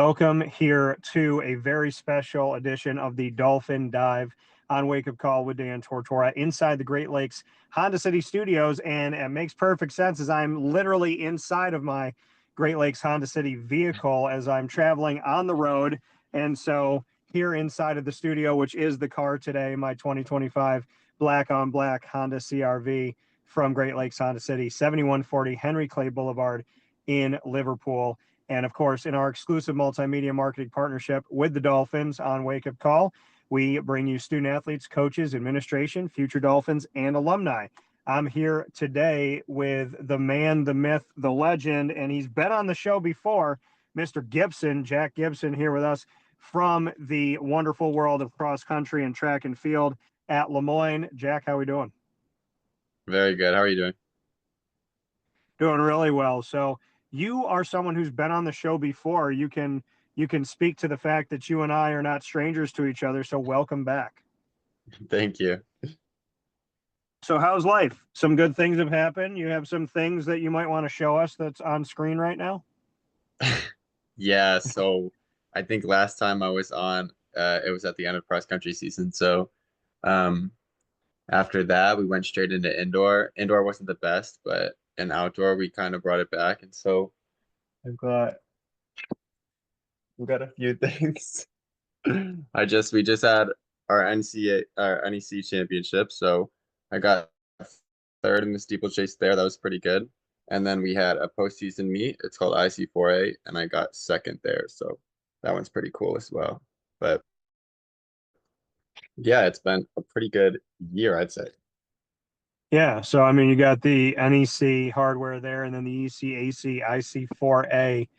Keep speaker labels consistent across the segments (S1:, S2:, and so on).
S1: welcome here to a very special edition of the Dolphin Dive on Wake Up Call with Dan Tortora inside the Great Lakes Honda City Studios. And it makes perfect sense as I'm literally inside of my Great Lakes Honda City vehicle as I'm traveling on the road. And so here inside of the studio, which is the car today, my 2025 black on black Honda CRV from Great Lakes Honda City, 7140 Henry Clay Boulevard in Liverpool. And of course, in our exclusive multimedia marketing partnership with the Dolphins on Wake Up Call, we bring you student athletes, coaches, administration, future Dolphins, and alumni. I'm here today with the man, the myth, the legend, and he's been on the show before, Mr. Gibson, Jack Gibson, here with us from the wonderful world of cross country and track and field at Moyne. Jack, how are we doing?
S2: Very good. How are you doing?
S1: Doing really well. So you are someone who's been on the show before. You can speak to the fact that you and I are not strangers to each other. So welcome back.
S2: Thank you.
S1: So how's life? Some good things have happened. You have some things that you might want to show us that's on screen right now?
S2: Yeah, so I think last time I was on, it was at the end of cross country season. So after that, we went straight into indoor. Indoor wasn't the best, but in outdoor, we kind of brought it back. And so I've got we've got a few things. We just had our NEC championship, so I got third in the steeplechase there. That was pretty good. And then we had a postseason meet. It's called IC4A, and I got second there. So that one's pretty cool as well. But yeah, it's been a pretty good year, I'd say.
S1: Yeah. So, I mean, you got the NEC hardware there and then the ECAC IC4A.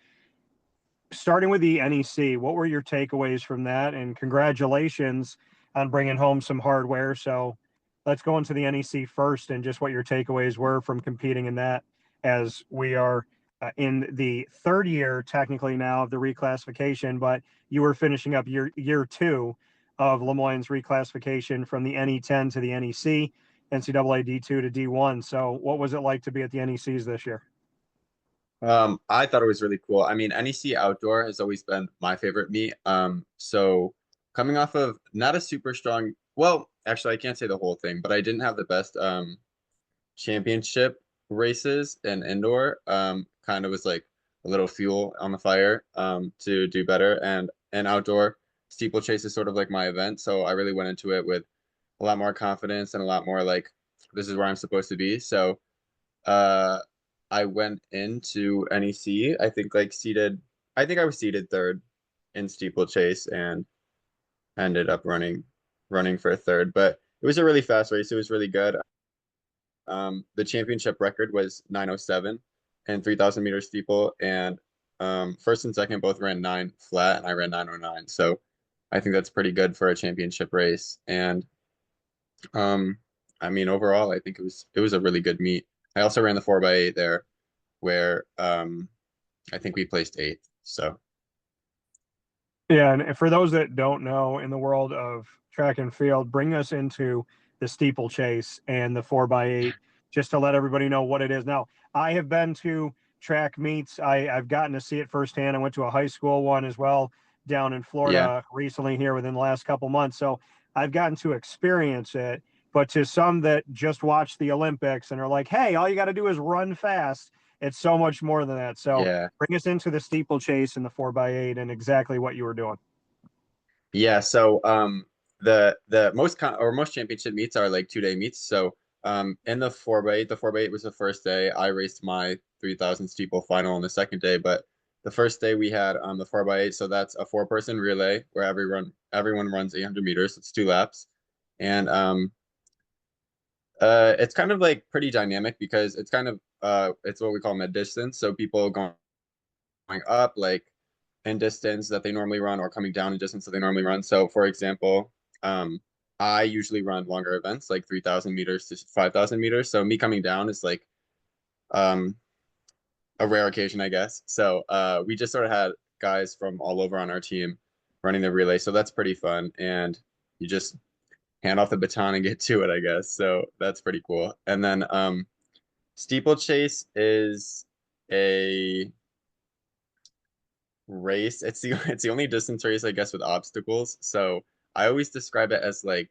S1: Starting with the NEC, what were your takeaways from that? And congratulations on bringing home some hardware. So let's go into the NEC first and just what your takeaways were from competing in that, as we are in the third year technically now of the reclassification, but you were finishing up year two of Moyne's reclassification from the NE10 to the NEC, NCAA D2 to D1. So what was it like to be at the NECs this year?
S2: I thought it was really cool. I mean, NEC outdoor has always been my favorite meet. So coming off of not a super strong, well, actually I can't say the whole thing, but I didn't have the best championship races in indoor. Kind of was like a little fuel on the fire to do better. And outdoor steeplechase is sort of like my event. So I really went into it with a lot more confidence and a lot more like, this is where I'm supposed to be. So I went into NEC, I think I was seated third in steeplechase and ended up running for third. But it was a really fast race. It was really good. The championship record was 9:07 and 3,000 meter steeple, and first and second both ran 9 flat, and I ran 9:09. So I think that's pretty good for a championship race. And I mean, overall, I think it was a really good meet. I also ran the 4x8 there, where I think we placed 8th. So
S1: Yeah, and for those that don't know, in the world of track and field, bring us into the steeplechase and the 4x8, just to let everybody know what it is. Now, I have been to track meets. I've gotten to see it firsthand. I went to a high school one as well down in Florida recently here within the last couple months. So I've gotten to experience it. But to some that just watch the Olympics and are like, hey, all you got to do is run fast, it's so much more than that. So
S2: yeah.
S1: bring us into the steeplechase and the 4x8 and exactly what you were doing.
S2: Yeah, so the most championship meets are like 2-day meets. So in the 4x8 was the first day. I raced my 3,000 steeple final on the second day, but the first day we had the 4x8, so that's a 4-person relay where everyone runs 800 meters. It's 2 laps. And it's kind of like pretty dynamic because it's kind of it's what we call mid distance. So people going up like in distance that they normally run or coming down in distance that they normally run. So for example, I usually run longer events like 3,000 meters to 5,000 meters. So me coming down is like a rare occasion, I guess. So we just sort of had guys from all over on our team running the relay. So that's pretty fun. And you just hand off the baton and get to it, I guess. So that's pretty cool. And then steeplechase is a race. It's the only distance race, I guess, with obstacles. So I always describe it as like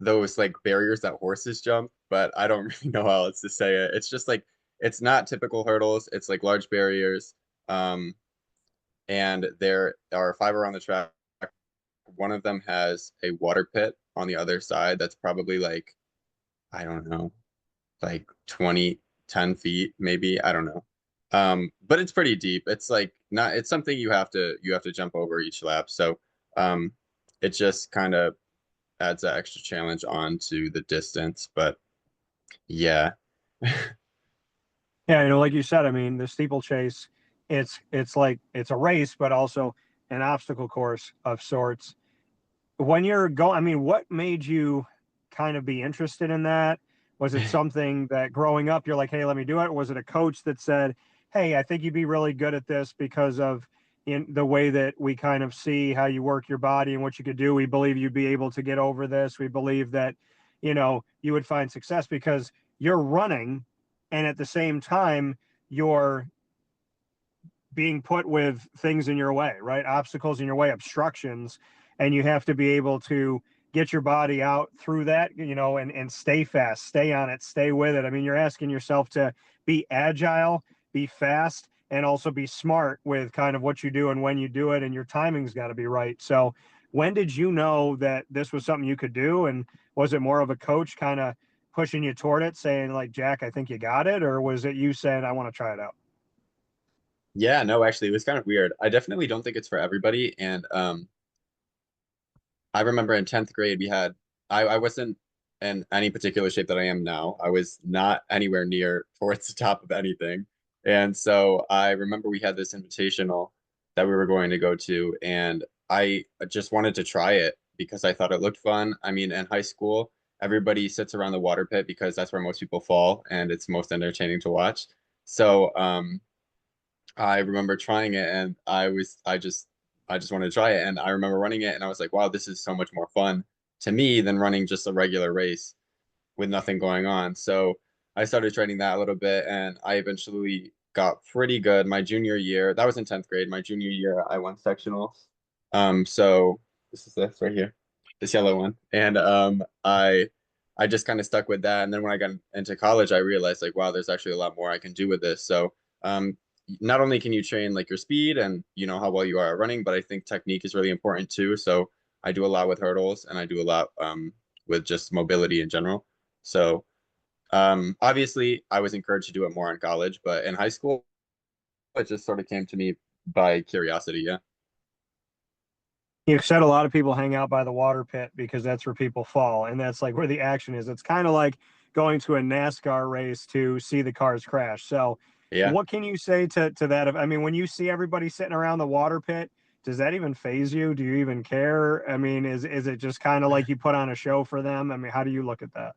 S2: those like barriers that horses jump, but I don't really know how else to say it. It's just like it's not typical hurdles. It's like large barriers. Um, and there are five around the track. One of them has a water pit on the other side that's probably like, I don't know, like 20, 10 feet, maybe. I don't know. But it's pretty deep. It's like not, it's something you have to jump over each lap. So um it just kind of adds that extra challenge onto the distance. But yeah.
S1: Yeah, like you said, I mean, the steeplechase, it's like it's a race, but also an obstacle course of sorts. When you're going, I mean, what made you kind of be interested in that? Was it something that growing up you're like, hey, let me do it? Or was it a coach that said, hey, I think you'd be really good at this because of in the way that we kind of see how you work your body and what you could do? We believe you'd be able to get over this. We believe that, you would find success because you're running and at the same time you're being put with things in your way, right? Obstacles in your way, obstructions, and you have to be able to get your body out through that, and stay fast, stay on it, stay with it. I mean, you're asking yourself to be agile, be fast, and also be smart with kind of what you do and when you do it, and your timing's got to be right. So, when did you know that this was something you could do? And was it more of a coach kind of pushing you toward it, saying, like, Jack, I think you got it? Or was it you saying, I want to try it out?
S2: Yeah, no, actually, it was kind of weird. I definitely don't think it's for everybody. And I remember in 10th grade I wasn't in any particular shape that I am now. I was not anywhere near towards the top of anything. And so I remember we had this invitational that we were going to go to, and I just wanted to try it because I thought it looked fun. I mean, in high school, everybody sits around the water pit because that's where most people fall and it's most entertaining to watch. So I remember trying it, and I just wanted to try it. And I remember running it and I was like, wow, this is so much more fun to me than running just a regular race with nothing going on. So I started training that a little bit, and I eventually got pretty good my junior year. That was in 10th grade. My junior year, I won sectionals. So this right here, this yellow one. And I just kind of stuck with that. And then when I got into college, I realized like, wow, there's actually a lot more I can do with this. So um not only can you train like your speed and you know how well you are at running, but I think technique is really important too. So I do a lot with hurdles, and I do a lot with just mobility in general. So obviously I was encouraged to do it more in college, but in high school it just sort of came to me by curiosity. Yeah.
S1: You said a lot of people hang out by the water pit because that's where people fall, and that's like where the action is. It's kind of like going to a NASCAR race to see the cars crash. So,
S2: Yeah.
S1: what can you say to that? I mean, when you see everybody sitting around the water pit, does that even phase you? Do you even care? I mean, is it just kind of like you put on a show for them? I mean, how do you look at that?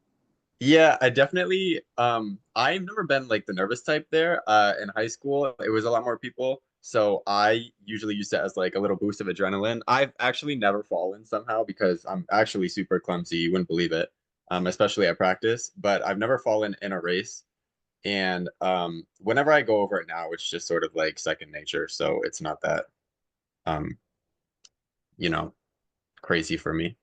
S2: Yeah, I definitely I've never been like the nervous type there. In high school, it was a lot more people. So I usually use it as like a little boost of adrenaline. I've actually never fallen somehow because I'm actually super clumsy. You wouldn't believe it. Especially at practice, but I've never fallen in a race. And whenever I go over it now, it's just sort of like second nature. So it's not that um, you know, crazy for me.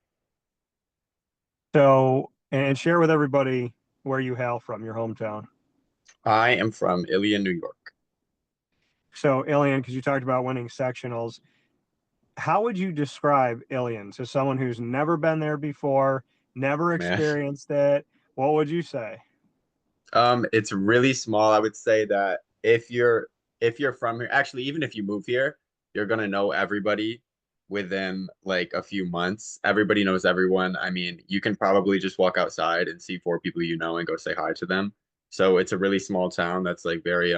S1: So, and share with everybody where you hail from, your hometown.
S2: I am from Ilion, New York.
S1: So, Ilian, because you talked about winning sectionals, how would you describe Ilion to someone who's never been there before, never
S2: Man.
S1: experienced it? What would you say?
S2: It's really small. I would say that if you're from here, actually, even if you move here, you're gonna know everybody within like a few months. Everybody knows everyone. I mean, you can probably just walk outside and see four people you know and go say hi to them. So it's a really small town that's like very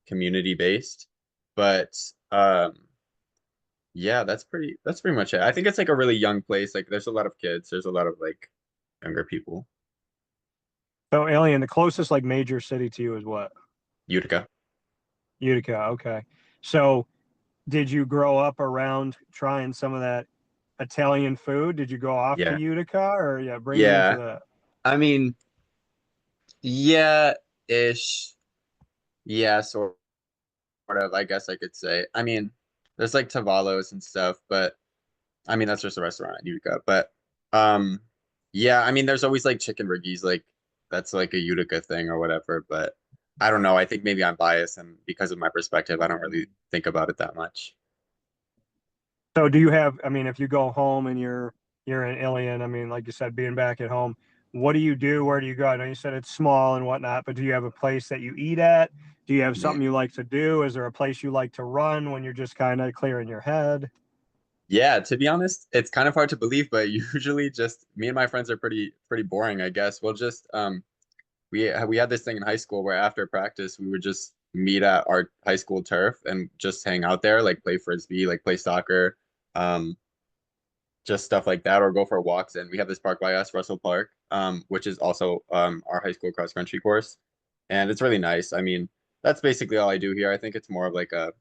S2: community based. But yeah, that's pretty much it. I think it's like a really young place. Like there's a lot of kids, there's a lot of like younger people.
S1: So, Alien, the closest like major city to you is what?
S2: Utica.
S1: Utica. Okay. So, did you grow up around trying some of that Italian food? Did you go off to
S2: Yeah.
S1: Utica or yeah, bring me into
S2: Yeah.
S1: that?
S2: I mean, yeah, ish. Yeah, sort. of, I guess I could say. I mean, there's like Tavalos and stuff, but I mean that's just a restaurant in Utica. But um yeah, I mean there's always like chicken riggies, like that's like a Utica thing or whatever, but I don't know. I think maybe I'm biased and because of my perspective, I don't really think about it that much.
S1: So do you have, I mean, if you go home and you're an alien, I mean, like you said, being back at home, what do you do? Where do you go? I know you said it's small and whatnot, but do you have a place that you eat at? Do you have
S2: Yeah.
S1: something you like to do? Is there a place you like to run when you're just kind of clearing your head?
S2: Yeah, to be honest, it's kind of hard to believe, but usually just me and my friends are pretty boring, I guess. We'll just we had this thing in high school where after practice we would just meet at our high school turf and just hang out there, like play frisbee, like play soccer, um, just stuff like that, or go for walks. And we have this park by us, Russell Park, which is also our high school cross country course, and it's really nice. I mean, that's basically all I do here. I think it's more of like a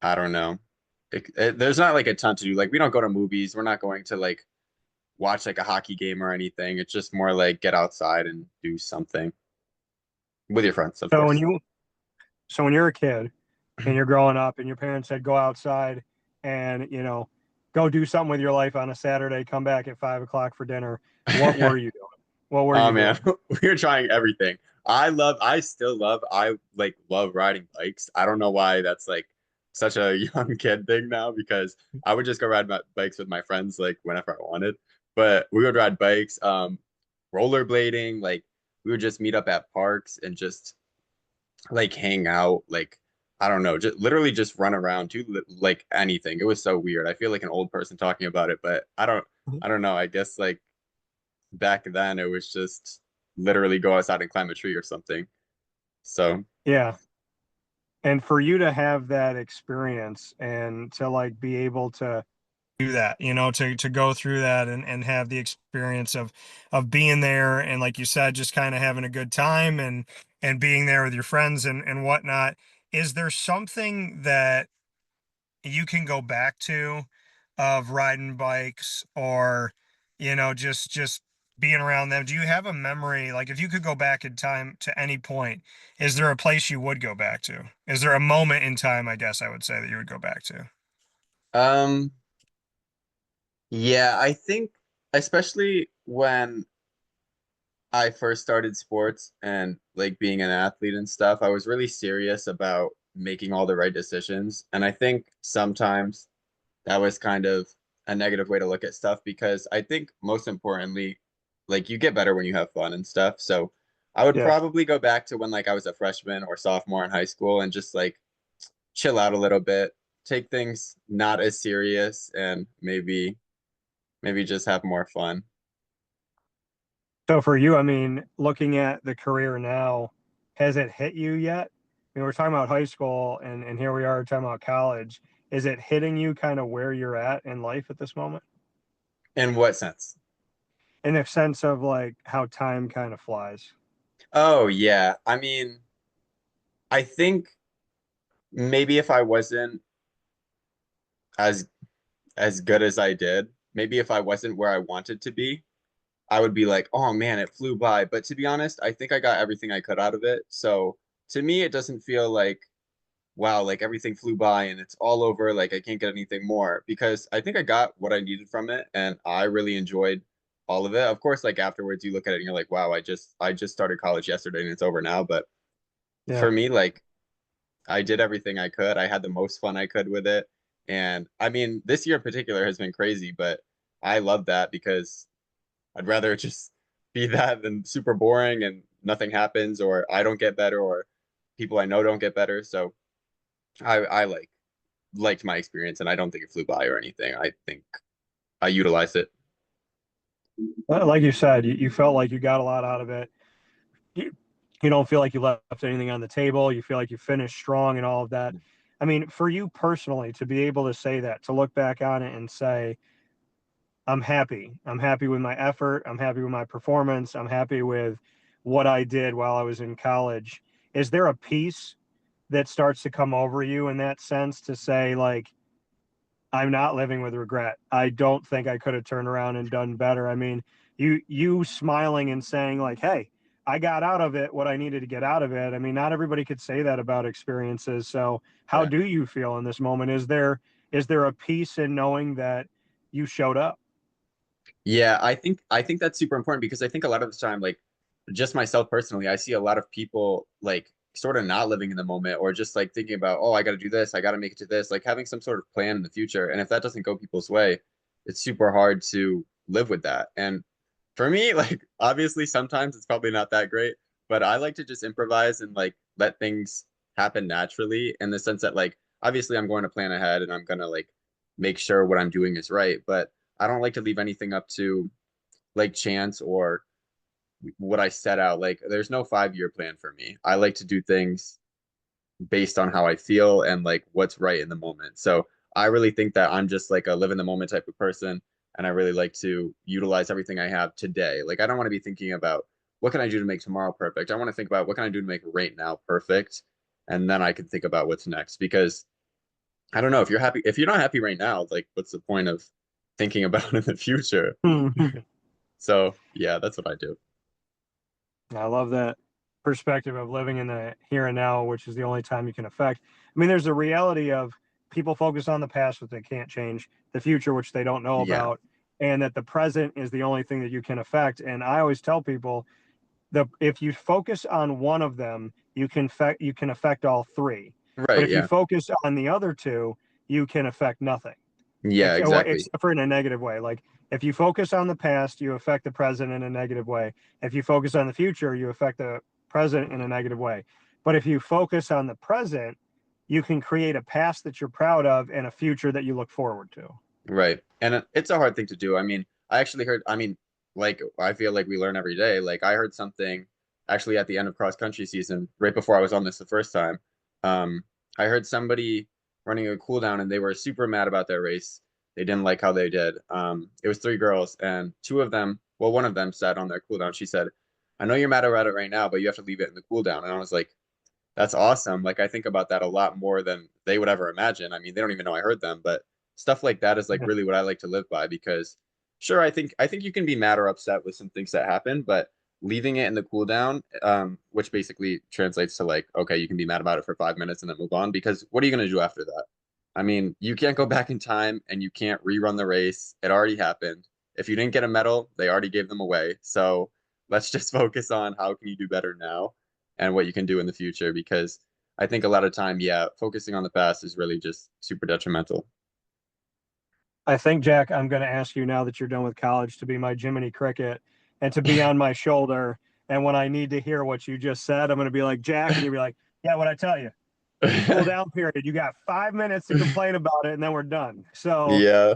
S2: I don't know. There's not like a ton to do. Like we don't go to movies. We're not going to like watch like a hockey game or anything. It's just more like get outside and do something with your friends, of
S1: So when
S2: course.
S1: you, so when you're a kid and you're growing up and your parents said, go outside and, go do something with your life on a Saturday, come back at 5 o'clock for dinner. What were you doing? What were
S2: Oh
S1: you
S2: man,
S1: doing?
S2: we were trying everything. I still love, I like love riding bikes. I don't know why that's like such a young kid thing now because I would just go ride my bikes with my friends like whenever I wanted. But we would ride bikes, rollerblading, like we would just meet up at parks and just like hang out, like I don't know, just literally just run around, do like anything. It was so weird. I feel like an old person talking about it, but I don't know. I guess like back then it was just literally go outside and climb a tree or something. So
S1: Yeah. And for you to have that experience and to like be able to do that, to go through that and have the experience of being there and like you said, just kind of having a good time and being there with your friends and whatnot. Is there something that you can go back to of riding bikes or just being around them? Do you have a memory, like if you could go back in time to any point, is there a place you would go back to? Is there a moment in time, I guess I would say, that you would go back to?
S2: um yeah, I think especially when I first started sports and like being an athlete and stuff, I was really serious about making all the right decisions. And I think sometimes that was kind of a negative way to look at stuff because I think most importantly, like you get better when you have fun and stuff. So I would
S1: Yeah.
S2: probably go back to when like I was a freshman or sophomore in high school and just like chill out a little bit, take things not as serious and maybe just have more fun.
S1: So for you, I mean, looking at the career now, has it hit you yet? I mean, we're talking about high school and here we are talking about college. Is it hitting you kind of where you're at in life at this moment?
S2: In what sense?
S1: In a sense of like how time kind of flies.
S2: Oh yeah. I mean, I think maybe if I wasn't as as good as I did, maybe if I wasn't where I wanted to be, I would be like, oh man, it flew by. But to be honest, I think I got everything I could out of it. So to me, it doesn't feel like, wow, like everything flew by and it's all over. Like I can't get anything more because I think I got what I needed from it and I really enjoyed all of it. Of course, like afterwards you look at it and you're like, wow, I just started college yesterday and it's over now. But
S1: Yeah.
S2: for me, like I did everything I could. I had the most fun I could with it. And I mean, this year in particular has been crazy, but I love that because I'd rather just be that than super boring and nothing happens or I don't get better or people I know don't get better. So I liked my experience and I don't think it flew by or anything. I think I utilized it.
S1: Like you said, you felt like you got a lot out of it. You, you don't feel like you left anything on the table. You feel like you finished strong and all of that. I mean, for you personally, to be able to say that, to look back on it and say, I'm happy. I'm happy with my effort. I'm happy with my performance. I'm happy with what I did while I was in college. Is there a piece that starts to come over you in that sense to say, like, I'm not living with regret. I don't think I could have turned around and done better. I mean, you smiling and saying like, "Hey, I got out of it what I needed to get out of it. I mean, not everybody could say that about experiences. So how
S2: Yeah.
S1: do you feel in this moment? Is there a peace in knowing that you showed up?
S2: Yeah, I think that's super important because I think a lot of the time, like just myself personally, I see a lot of people like sort of not living in the moment or just like thinking about, oh, I got to do this, I got to make it to this, like having some sort of plan in the future. And if that doesn't go people's way, it's super hard to live with that. And for me, like obviously sometimes it's probably not that great, but I like to just improvise and like let things happen naturally in the sense that like obviously I'm going to plan ahead and I'm gonna like make sure what I'm doing is right, but I don't like to leave anything up to like chance or what I set out. Like there's no 5 year plan for me. I like to do things based on how I feel and like what's right in the moment. So I really think that I'm just like a live in the moment type of person. And I really like to utilize everything I have today. Like I don't want to be thinking about what can I do to make tomorrow perfect. I want to think about what can I do to make right now perfect. And then I can think about what's next because I don't know if you're happy, if you're not happy right now, like what's the point of thinking about in the future? So yeah, that's what I do.
S1: I love that perspective of living in the here and now, which is the only time you can affect. I mean, there's a reality of people focus on the past, which they can't change, the future, which they don't know
S2: Yeah,
S1: about, and that the present is the only thing that you can affect. And I always tell people the if you focus on one of them, you can affect all three. But
S2: right.
S1: if you
S2: Yeah,
S1: focus on the other two, you can affect nothing.
S2: yeah,
S1: Or
S2: exactly.
S1: except for in a negative way. Like if you focus on the past, you affect the present in a negative way. If you focus on the future, you affect the present in a negative way. But if you focus on the present, you can create a past that you're proud of and a future that you look forward to.
S2: Right. And it's a hard thing to do. I mean, I actually heard, I mean, like, I feel like we learn every day. Like, I heard something actually at the end of cross country season, right before I was on this the first time. I heard somebody running a cool down and they were super mad about their race. They didn't like how they did. It was three girls, and two of them, well, one of them said on their cool down, she said, I know you're mad about it right now, but you have to leave it in the cool down. And I was like, that's awesome. Like I think about that a lot more than they would ever imagine. I mean, they don't even know I heard them, but stuff like that is like really what I like to live by because sure, I think you can be mad or upset with some things that happen, but leaving it in the cooldown, which basically translates to like, okay, you can be mad about it for 5 minutes and then move on because what are you gonna do after that? I mean, you can't go back in time and you can't rerun the race. It already happened. If you didn't get a medal, they already gave them away. So let's just focus on how can you do better now and what you can do in the future because I think a lot of time, yeah, focusing on the past is really just super detrimental.
S1: I think, Jack, I'm going to ask you now that you're done with college to be my Jiminy Cricket and to be on my shoulder. And when I need to hear what you just said, I'm going to be like, Jack, and you'll be like, yeah, what I tell you. Cool down period. You got 5 minutes to complain about it, and then we're done. So
S2: Yeah,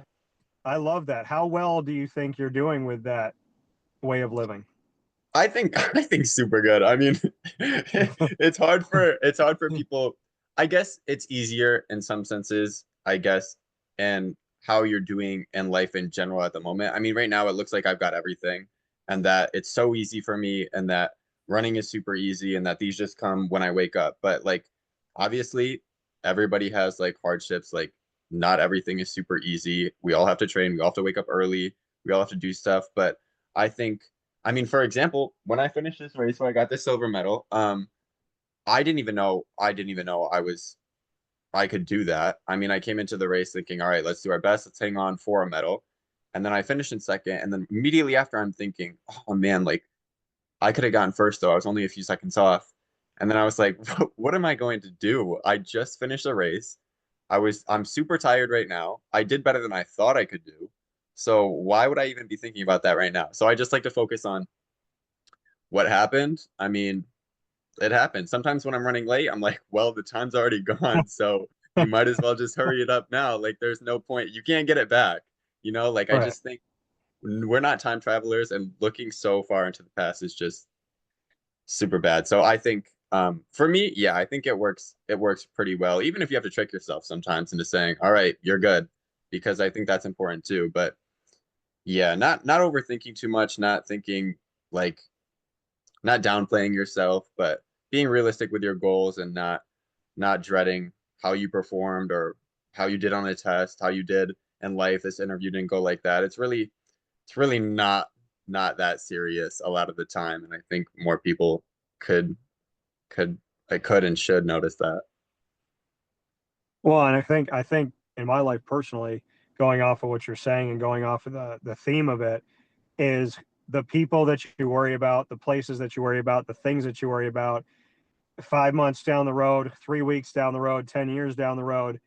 S1: I love that. How well do you think you're doing with that way of living?
S2: I think super good. I mean, it's hard for people. I guess it's easier in some senses, I guess, and how you're doing in life in general at the moment. I mean, right now it looks like I've got everything and that it's so easy for me and that running is super easy and that these just come when I wake up. But like obviously everybody has like hardships, like not everything is super easy. We all have to train, we all have to wake up early, we all have to do stuff, but I think I mean, for example, when I finished this race where I got the silver medal, I didn't even know I could do that. I mean, I came into the race thinking, all right, let's do our best, let's hang on for a medal. And then I finished in second, and then immediately after I'm thinking, oh man, like I could have gotten first though. I was only a few seconds off. And then I was like, what am I going to do? I just finished a race. I'm super tired right now. I did better than I thought I could do. So why would I even be thinking about that right now? So I just like to focus on what happened. I mean, it happened. Sometimes when I'm running late, I'm like, well, the time's already gone. So you might as well just hurry it up now. Like, there's no point. You can't get it back. Like I
S1: Right.
S2: just think we're not time travelers and looking so far into the past is just super bad. So I think for me, yeah, I think it works pretty well, even if you have to trick yourself sometimes into saying, all right, you're good, because I think that's important too. But yeah, not overthinking too much, not thinking like not downplaying yourself, but being realistic with your goals and not dreading how you performed or how you did on a test, how you did in life. This interview didn't go like that. It's really not not that serious a lot of the time, and I think more people could could could and should notice that.
S1: Well, and I think in my life personally, going off of what you're saying and going off of the theme of it, is the people that you worry about, the places that you worry about, the things that you worry about 5 months down the road, 3 weeks down the road, 10 years down the road,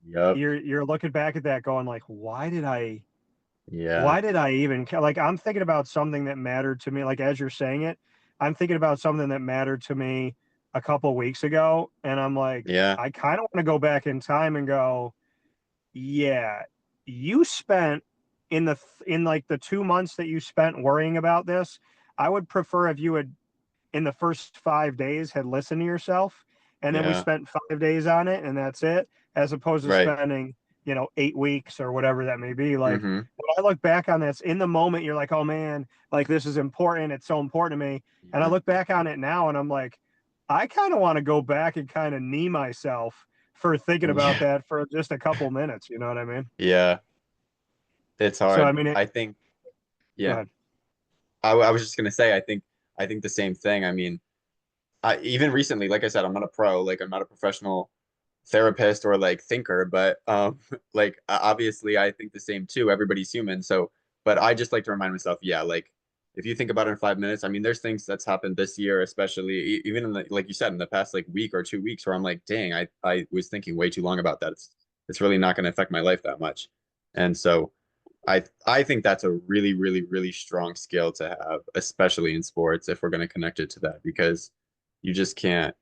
S2: Yep.
S1: you're looking back at that going like,
S2: Yeah.
S1: why did I even like I'm thinking about something that mattered to me. Like as you're saying it, I'm thinking about something that mattered to me a couple weeks ago. And I'm like,
S2: Yeah.
S1: I kind of want to go back in time and go, yeah, you spent in like the 2 months that you spent worrying about this. I would prefer if you had in the first 5 days had listened to yourself and then we
S2: Yeah.
S1: spent 5 days on it and that's it, as opposed to
S2: Right.
S1: spending 8 weeks or whatever that may be. Like
S2: Mm-hmm.
S1: when I look back on this in the moment, you're like, oh man, like this is important, it's so important to me. And I
S2: Yeah.
S1: look back on it now and I'm like, I kind of want to go back and kind of knee myself for thinking about
S2: Yeah.
S1: that for just a couple minutes, you know what I mean?
S2: Yeah. It's
S1: So I
S2: hard.
S1: mean
S2: I think,
S1: go
S2: yeah.
S1: ahead.
S2: I was just gonna say, I think the same thing. I mean, even recently, like I said, I'm not a pro, like I'm not a professional therapist or like thinker, but like obviously I think the same too. Everybody's human. So, but I just like to remind myself, yeah, like if you think about it in 5 minutes, I mean, there's things that's happened this year, especially even in the, like you said, in the past like week or 2 weeks, where I'm like, dang, I was thinking way too long about that. It's really not going to affect my life that much. And so I think that's a really, really, really strong skill to have, especially in sports, if we're going to connect it to that, because you can't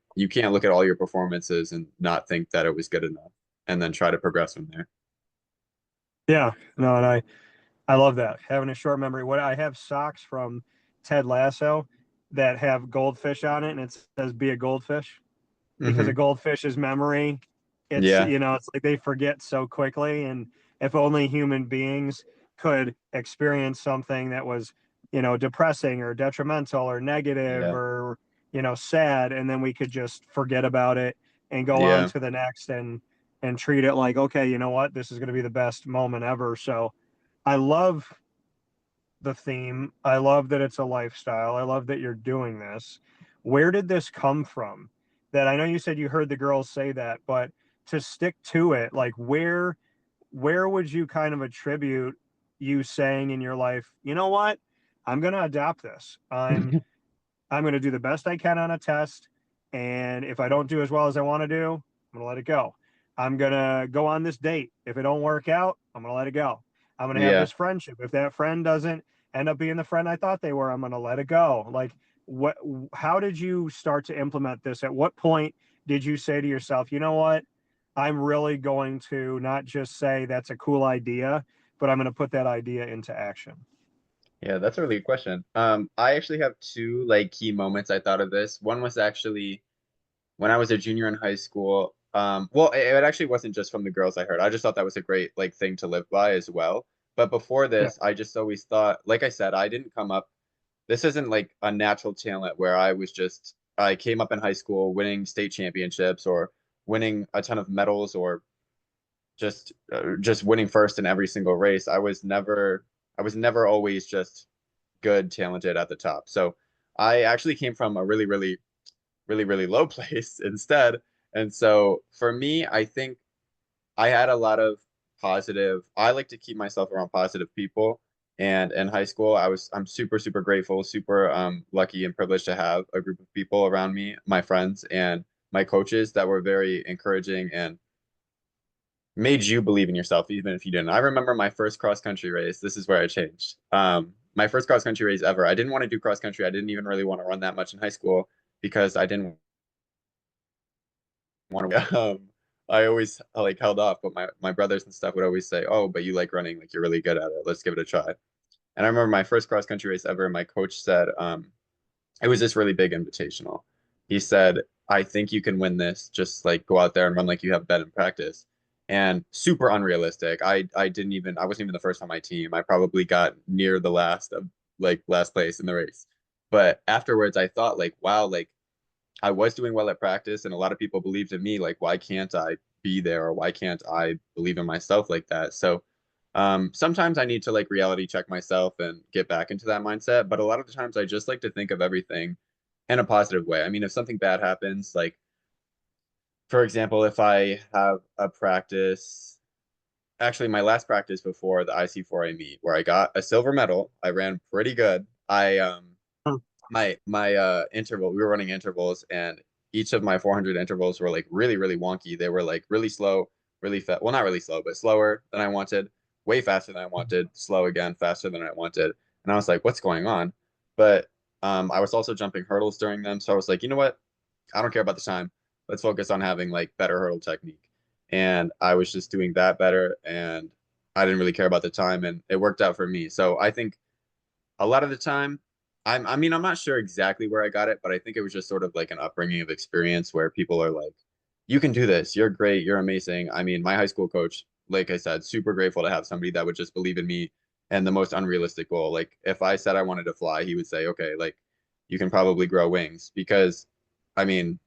S2: look at all your performances and not think that it was good enough and then try to progress from there.
S1: Yeah, no, and I love that. Having a short memory. What I have socks from Ted Lasso that have goldfish on it and it says be a goldfish because a
S2: Hmm.
S1: goldfish's memory, it's
S2: Yeah.
S1: it's like they forget so quickly. And if only human beings could experience something that was, depressing or detrimental or negative
S2: Yeah.
S1: or, sad, and then we could just forget about it and go on
S2: Yeah.
S1: to the next and treat it like, okay, you know what, this is going to be the best moment ever. So I love the theme. I love that it's a lifestyle. I love that you're doing this. Where did this come from? That I know you said you heard the girls say that, but to stick to it, like where would you kind of attribute you saying in your life, you know what? I'm going to adopt this. I'm going to do the best I can on a test, and if I don't do as well as I want to do, I'm going to let it go. I'm going to go on this date. If it don't work out, I'm going to let it go. I'm going to have
S2: Yeah.
S1: this friendship. If that friend doesn't end up being the friend I thought they were, I'm going to let it go. Like what how did you start to implement this? At what point did you say to yourself, "You know what? I'm really going to not just say that's a cool idea, but I'm going to put that idea into action."
S2: Yeah, that's a really good question. I actually have two like key moments I thought of this. One was actually when I was a junior in high school. Well, it actually wasn't just from the girls I heard. I just thought that was a great like thing to live by as well. But before
S1: Yeah.
S2: this, I just always thought, like I said, I didn't come up. This isn't like a natural talent where I came up in high school winning state championships or winning a ton of medals or just winning first in every single race. I was never always just good, talented at the top. So I actually came from a really, really, really, really low place instead. And so for me, I think I had a lot of I like to keep myself around positive people. And in high school, I'm super, super grateful, super lucky and privileged to have a group of people around me, my friends and my coaches that were very encouraging and made you believe in yourself, even if you didn't. I remember my first cross country race. This is where I changed. My first cross country race ever. I didn't want to do cross country. I didn't even really want to run that much in high school because I didn't want to. I always like held off, but my brothers and stuff would always say, "Oh, but you like running, like you're really good at it. Let's give it a try." And I remember my first cross country race ever. My coach said, it was this really big invitational. He said, I think you can win this. Just like go out there and run like you have bet in practice. And super unrealistic. I wasn't even the first on my team. I probably got near the last place in the race. But afterwards I thought like, wow, like I was doing well at practice and a lot of people believed in me. Like, why can't I be there or why can't I believe in myself like that? So Sometimes I need to like reality check myself and get back into that mindset, but a lot of the times I just like to think of everything in a positive way. I mean, if something bad happens, like for example, if I have a practice, actually my last practice before the IC4A meet where I got a silver medal, I ran pretty good. My interval, we were running intervals and each of my 400 intervals were like really wonky. They were like really slow, really fast. Well, not really slow, but slower than I wanted, way faster than I wanted, slow again, faster than I wanted. And I was like, what's going on? But I was also jumping hurdles during them. So I was like, you know what? I don't care about the time. Let's focus on having like better hurdle technique. And I was just doing that better and I didn't really care about the time and it worked out for me. So I think a lot of the time, I mean, I'm not sure exactly where I got it, but I think it was just sort of like an upbringing of experience where people are like, you can do this. You're great. You're amazing. I mean, my high school coach, like I said, super grateful to have somebody that would just believe in me and the most unrealistic goal. Like if I said I wanted to fly, he would say, okay, like you can probably grow wings because I mean,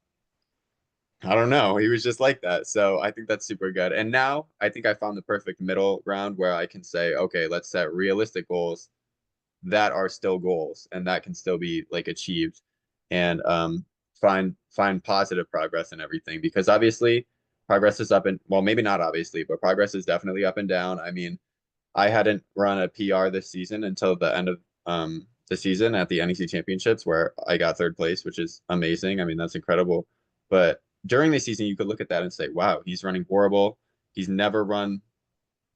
S2: I don't know. He was just like that. So I think that's super good. And now I think I found the perfect middle ground where I can say, okay, let's set realistic goals that are still goals and that can still be like achieved and find positive progress in everything because obviously progress is up and well maybe not obviously but progress is definitely up and down. I mean I hadn't run a PR this season until the end of the season at the NEC championships where I got third place, which is amazing. I mean that's incredible, but during the season you could look at that and say wow, he's running horrible. He's never run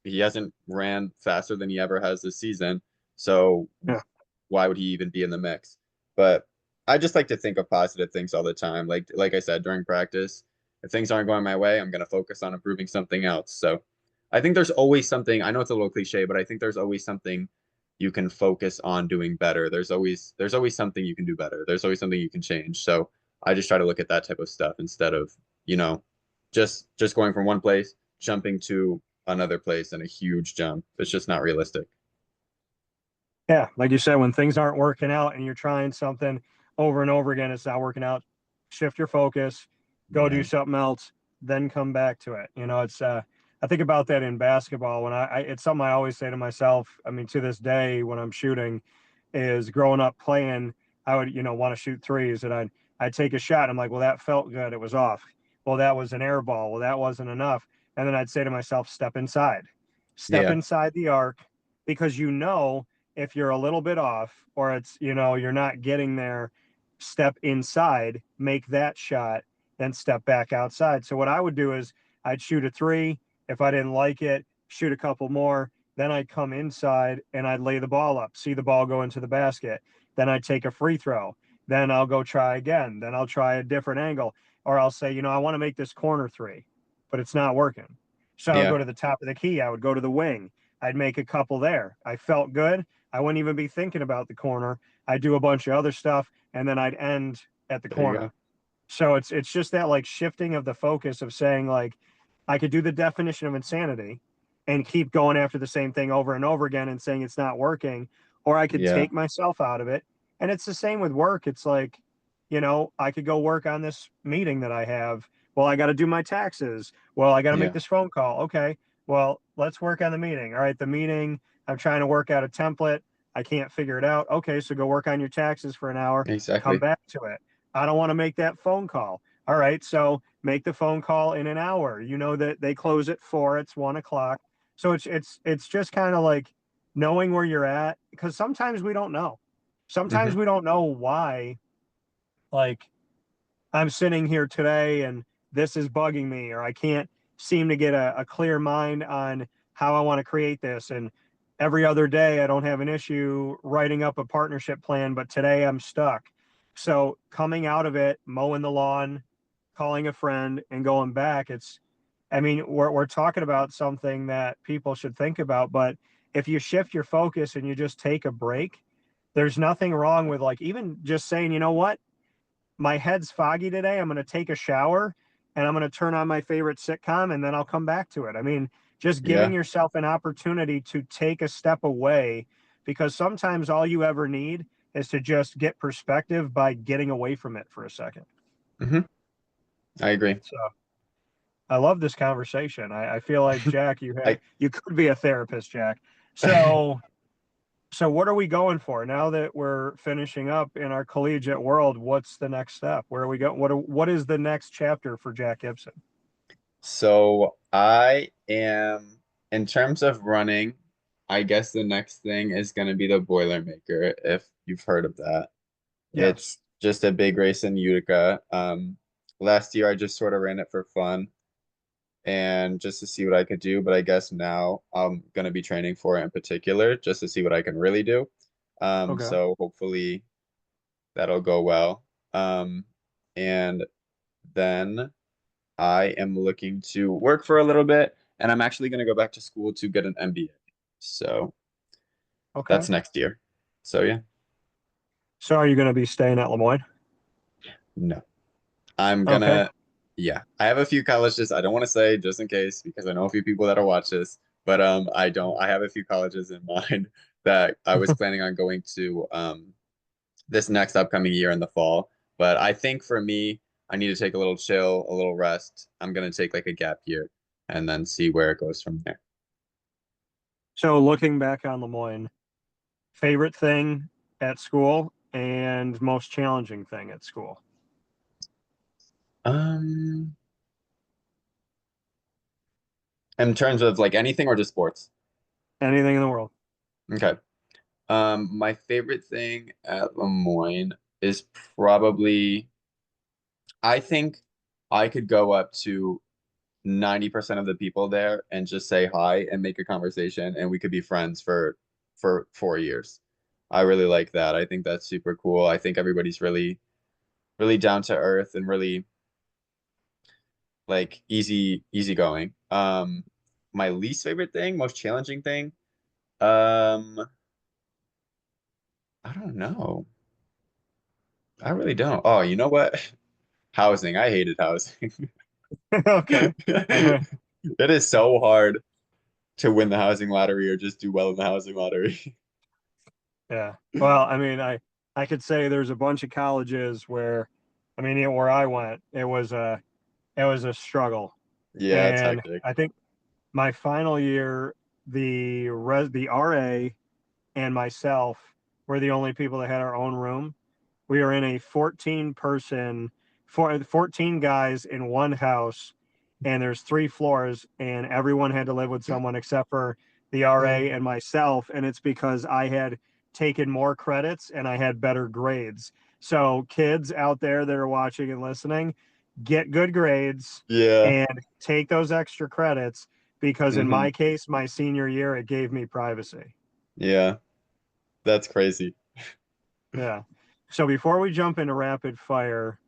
S2: He hasn't ran faster than he ever has this season. So
S1: Yeah.
S2: why would he even be in the mix? But I just like to think of positive things all the time. Like I said, during practice, if things aren't going my way, I'm gonna focus on improving something else. So I think there's always something, I know it's a little cliche, but I think there's always something you can focus on doing better. There's always something you can do better. There's always something you can change. So I just try to look at that type of stuff instead of, you know, just going from one place, jumping to another place and a huge jump. It's just not realistic.
S1: Yeah, like you said, when things aren't working out and you're trying something over and over again, it's not working out. Shift your focus, go do
S2: Yeah.
S1: something else, then come back to it. It's I think about that in basketball when it's something I always say to myself. I mean, to this day, when I'm shooting, is growing up playing, I would want to shoot threes, and I'd take a shot. I'm like, well, that felt good. It was off. Well, that was an air ball. Well, that wasn't enough. And then I'd say to myself, step
S2: Yeah.
S1: inside the arc, because if you're a little bit off or it's you're not getting there, step inside, make that shot, then step back outside. So what I would do is I'd shoot a three. If I didn't like it, shoot a couple more, then I'd come inside and I'd lay the ball up, see the ball go into the basket, then I'd take a free throw, then I'll go try again, then I'll try a different angle, or I'll say I want to make this corner three, but it's not working. So I would
S2: Yeah.
S1: go to the top of the key, I would go to the wing, I'd make a couple there, I felt good, I wouldn't even be thinking about the corner. I'd do a bunch of other stuff, and then I'd end at the
S2: There you go.
S1: corner. So it's just that like shifting of the focus of saying like I could do the definition of insanity and keep going after the same thing over and over again and saying it's not working, or I could
S2: Yeah.
S1: take myself out of it. And it's the same with work. It's like, I could go work on this meeting that I have. Well, I got to do my taxes. Well, I got to make
S2: Yeah.
S1: this phone call. Okay. Well, let's work on the meeting. All right. The meeting, I'm trying to work out a template. I can't figure it out. Okay. So go work on your taxes for an hour, come
S2: Exactly.
S1: back to it. I don't want to make that phone call. All right. So make the phone call in an hour. You know that they close at 4, it's 1 o'clock. So it's just kind of like knowing where you're at, because sometimes we don't know. Sometimes
S2: Hmm.
S1: we don't know why, like, I'm sitting here today and this is bugging me, or I can't seem to get a clear mind on how I want to create this. And every other day I don't have an issue writing up a partnership plan, but today I'm stuck. So coming out of it, mowing the lawn, calling a friend, and going back, I mean, we're talking about something that people should think about, but if you shift your focus and you just take a break, there's nothing wrong with like even just saying, you know what? My head's foggy today. I'm going to take a shower and I'm going to turn on my favorite sitcom and then I'll come back to it. I mean, just giving
S2: Yeah.
S1: yourself an opportunity to take a step away, because sometimes all you ever need is to just get perspective by getting away from it for a second.
S2: Hmm. I agree.
S1: So I love this conversation. I feel like Jack,
S2: I
S1: you could be a therapist, Jack. So so what are we going for now that we're finishing up in our collegiate world? What's the next step? Where are we going? What is the next chapter for Jack Gibson?
S2: so I am in terms of running, I guess the next thing is going to be the Boilermaker, if you've heard of that.
S1: Yes.
S2: It's just a big race in Utica. Last year I just sort of ran it for fun and just to see what I could do, but I guess now I'm gonna be training for it in particular just to see what I can really do.
S1: Okay.
S2: So hopefully that'll go well. And then I am looking to work for a little bit, and I'm actually gonna go back to school to get an MBA. So
S1: Okay.
S2: that's next year. So yeah,
S1: So are you going to be staying at Lemoyne?
S2: no. I'm
S1: Okay.
S2: gonna, yeah. I have a few colleges I don't want to say just in case because I know a few people that'll watch this, but I don't. I have a few colleges in mind that I was planning on going to this next upcoming year in the fall. But I think for me, I need to take a little chill, a little rest. I'm gonna take like a gap year and then see where it goes from there.
S1: So looking back on Lemoyne, favorite thing at school and most challenging thing at school.
S2: Um, in terms of like anything or just sports.
S1: Anything in the world.
S2: Okay. My favorite thing at Lemoyne is probably I think I could go up to 90% of the people there and just say hi and make a conversation and we could be friends for 4 years. I really like that. I think that's super cool. I think everybody's really down to earth and really like easy going. My least favorite thing, most challenging thing, um, I don't know. I really don't. Oh, you know what? Housing. I hated housing.
S1: Okay.
S2: It is so hard to win the housing lottery or just do well in the housing lottery.
S1: Yeah. Well, I mean, I could say there's a bunch of colleges where, I mean, where I went, it was a struggle.
S2: Yeah, it's
S1: And
S2: hectic.
S1: I think my final year, the RA and myself were the only people that had our own room. We were in a 14 person, 14 guys in one house, and there's 3 floors, and everyone had to live with someone except for the RA and myself. And it's because I had taken more credits and I had better grades. So, kids out there that are watching and listening, get good grades
S2: Yeah.
S1: and take those extra credits because, in
S2: Hmm.
S1: my case, my senior year, it gave me privacy.
S2: Yeah. That's crazy.
S1: Yeah. So, before we jump into rapid fire,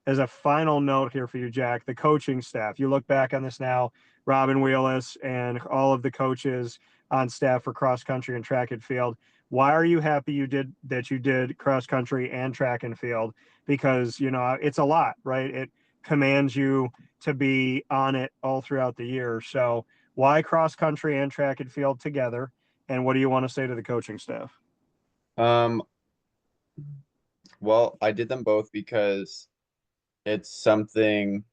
S1: as a final note here for you, Jack, the coaching staff. You look back on this now, Robin Wheelis and all of the coaches on staff for cross country and track and field. Why are you happy you did cross country and track and field? Because it's a lot, right? It commands you to be on it all throughout the year. So why cross country and track and field together? And what do you want to say to the coaching staff?
S2: Um, well, I did them both because it's something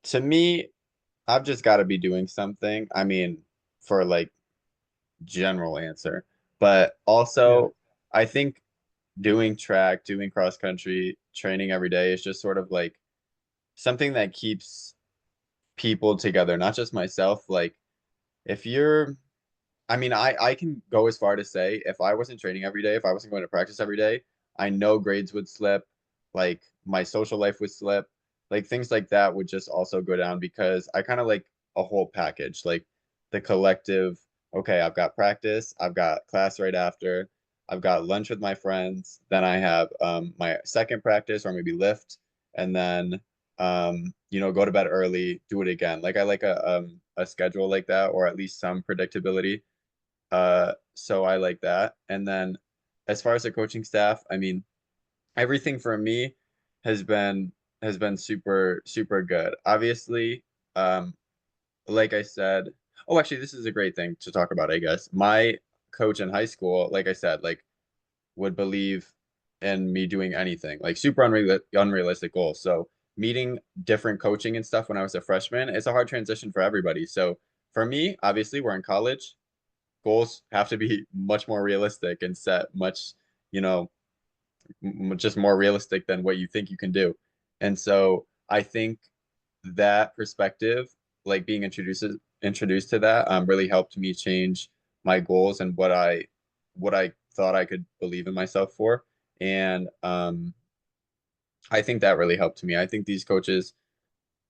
S2: to me, I've just got to be doing something. I mean, for like general answer, but
S1: Yeah.
S2: also I think doing track, doing cross country, training every day is just sort of like something that keeps people together, not just myself. Like if you're I mean, I can go as far to say if I wasn't training every day, if I wasn't going to practice every day, I know grades would slip, like my social life would slip, like things like that would just also go down because I kind of like a whole package, like the collective, okay, I've got practice, I've got class right after, I've got lunch with my friends, then I have my second practice or maybe lift, and then go to bed early, do it again. Like I like a schedule like that, or at least some predictability. So I like that. And then as far as the coaching staff, I mean, everything for me has been has been super good. Obviously, um, like I said, oh, actually, this is a great thing to talk about, I guess. My coach in high school, like I said, like would believe in me doing anything, like super unrealistic goals. So meeting different coaching and stuff when I was a freshman, it's a hard transition for everybody. So for me, obviously, we're in college. Goals have to be much more realistic and set much, you know, just more realistic than what you think you can do. And so I think that perspective, like being introduced to that, really helped me change my goals and what I thought I could believe in myself for. And I think that really helped me. I think these coaches,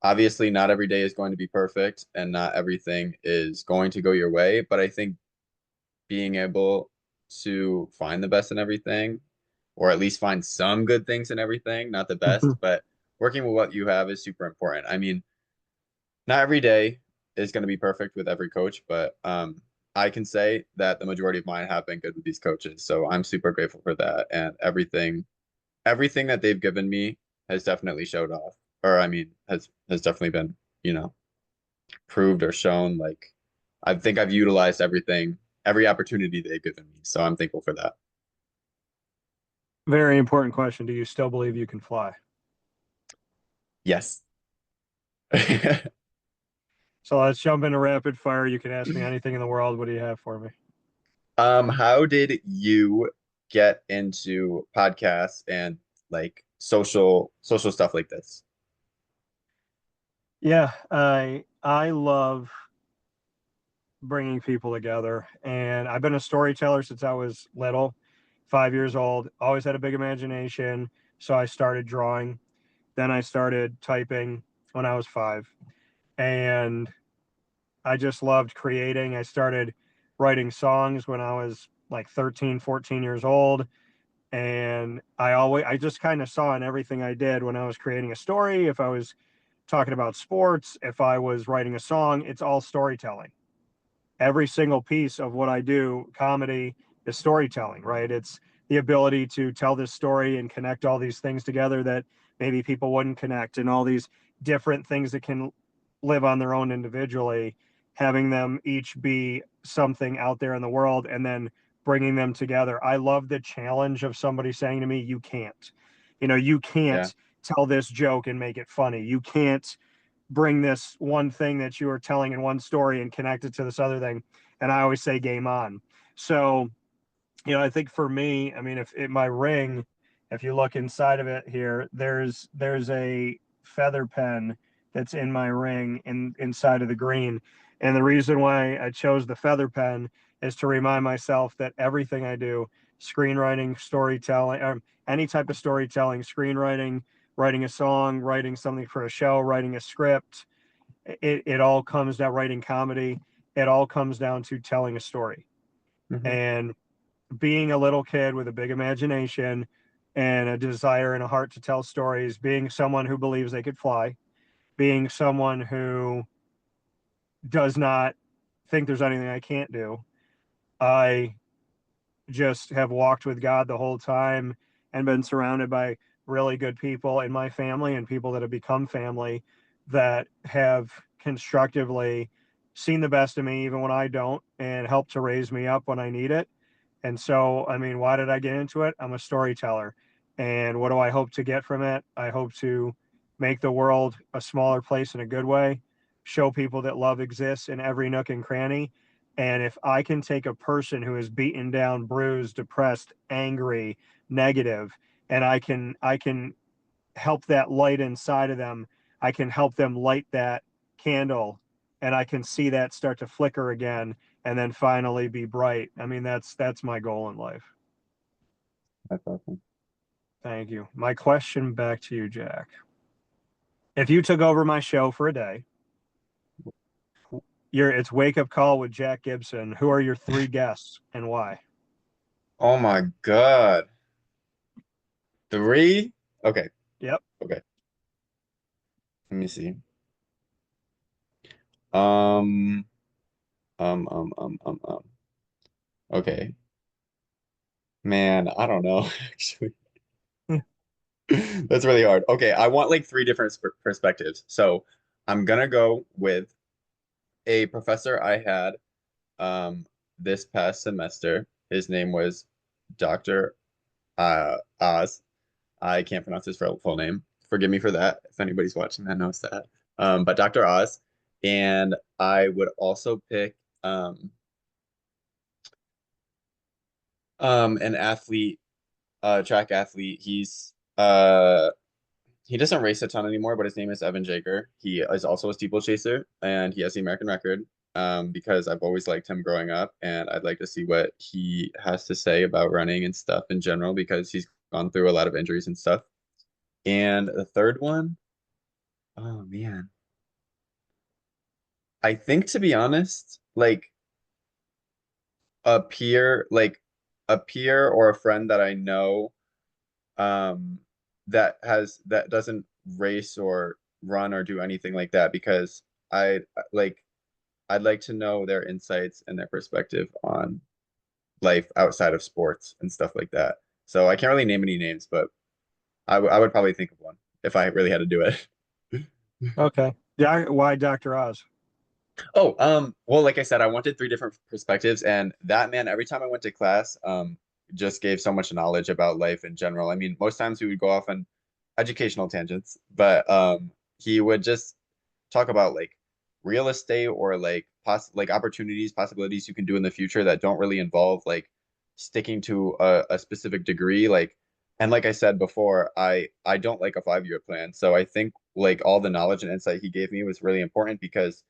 S2: obviously, not every day is going to be perfect and not everything is going to go your way, but I think being able to find the best in everything, or at least find some good things in everything, not the best, but working with what you have is super important. I mean, not every day is going to be perfect with every coach, but I can say that the majority of mine have been good with these coaches. So I'm super grateful for that. And everything that they've given me has definitely showed off, or I mean, has definitely been, you know, proved or shown. Like I think I've utilized everything, every opportunity they've given me. So I'm thankful for that.
S1: Very important question. Do you still believe you can fly?
S2: Yes.
S1: So let's jump into rapid fire. You can ask me anything in the world. What do you have for me?
S2: How did you get into podcasts and like social stuff like this?
S1: Yeah, I love bringing people together, and I've been a storyteller since I was little, 5 years old. Always had a big imagination, so I started drawing. Then I started typing when I was five, and I just loved creating. I started writing songs when I was like 13, 14 years old. And I just kind of saw in everything I did when I was creating a story, if I was talking about sports, if I was writing a song, it's all storytelling. Every single piece of what I do, comedy, is storytelling, right? It's the ability to tell this story and connect all these things together that maybe people wouldn't connect, and all these different things that can live on their own individually, having them each be something out there in the world and then bringing them together. I love the challenge of somebody saying to me, you can't, you
S2: Yeah,
S1: can't tell this joke and make it funny. You can't bring this one thing that you are telling in one story and connect it to this other thing. And I always say game on. So, I think for me, I mean, if in my ring, if you look inside of it here, there's a feather pen that's in my ring inside of the green. And the reason why I chose the feather pen is to remind myself that everything I do, screenwriting, storytelling, any type of storytelling, screenwriting, writing a song, writing something for a show, writing a script, it all comes down, writing comedy, it all comes down to telling a story.
S2: hmm,
S1: And being a little kid with a big imagination and a desire and a heart to tell stories, being someone who believes they could fly, being someone who does not think there's anything I can't do. I just have walked with God the whole time and been surrounded by really good people in my family and people that have become family that have constructively seen the best of me even when I don't, and helped to raise me up when I need it. And so, I mean, why did I get into it? I'm a storyteller. And what do I hope to get from it? I hope to make the world a smaller place in a good way, show people that love exists in every nook and cranny. And if I can take a person who is beaten down, bruised, depressed, angry, negative, and I can help that light inside of them, I can help them light that candle, and I can see that start to flicker again and then finally be bright. I mean, that's my goal in life.
S2: that's awesome.
S1: Thank you. My question back to you, Jack. If you took over my show for a day, it's Wake Up Call with Jack Gibson. Who are your three guests and why?
S2: Oh my God. Three? Okay,
S1: Yep.
S2: okay. Let me see. Um, um, um, um, um, um. Okay. Man, I don't know, actually. That's really hard. Okay, I want like three different perspectives. So I'm gonna go with a professor I had this past semester. His name was Dr. Oz. I can't pronounce his full name. Forgive me for that. If anybody's watching that knows that. But Dr. Oz. And I would also pick an athlete, track athlete. He doesn't race a ton anymore, but his name is Evan Jager. He is also a steeplechaser, and he has the American record. Because I've always liked him growing up, and I'd like to see what he has to say about running and stuff in general, because he's gone through a lot of injuries and stuff. And the third one, oh man, I think to be honest, a peer, like a peer or a friend that I know, um, that doesn't race or run or do anything like that, because I like I'd like to know their insights and their perspective on life outside of sports and stuff like that. So I can't really name any names, but I would probably think of one if I really had to do it.
S1: Okay. Yeah. Why Dr. Oz?
S2: Oh, well, like I said, I wanted three different perspectives, and that man, every time I went to class, just gave so much knowledge about life in general. I mean, most times we would go off on educational tangents, but he would just talk about like real estate or like opportunities, possibilities you can do in the future that don't really involve like sticking to a specific degree. And like I said before, I don't like a 5-year plan. So I think like all the knowledge and insight he gave me was really important, because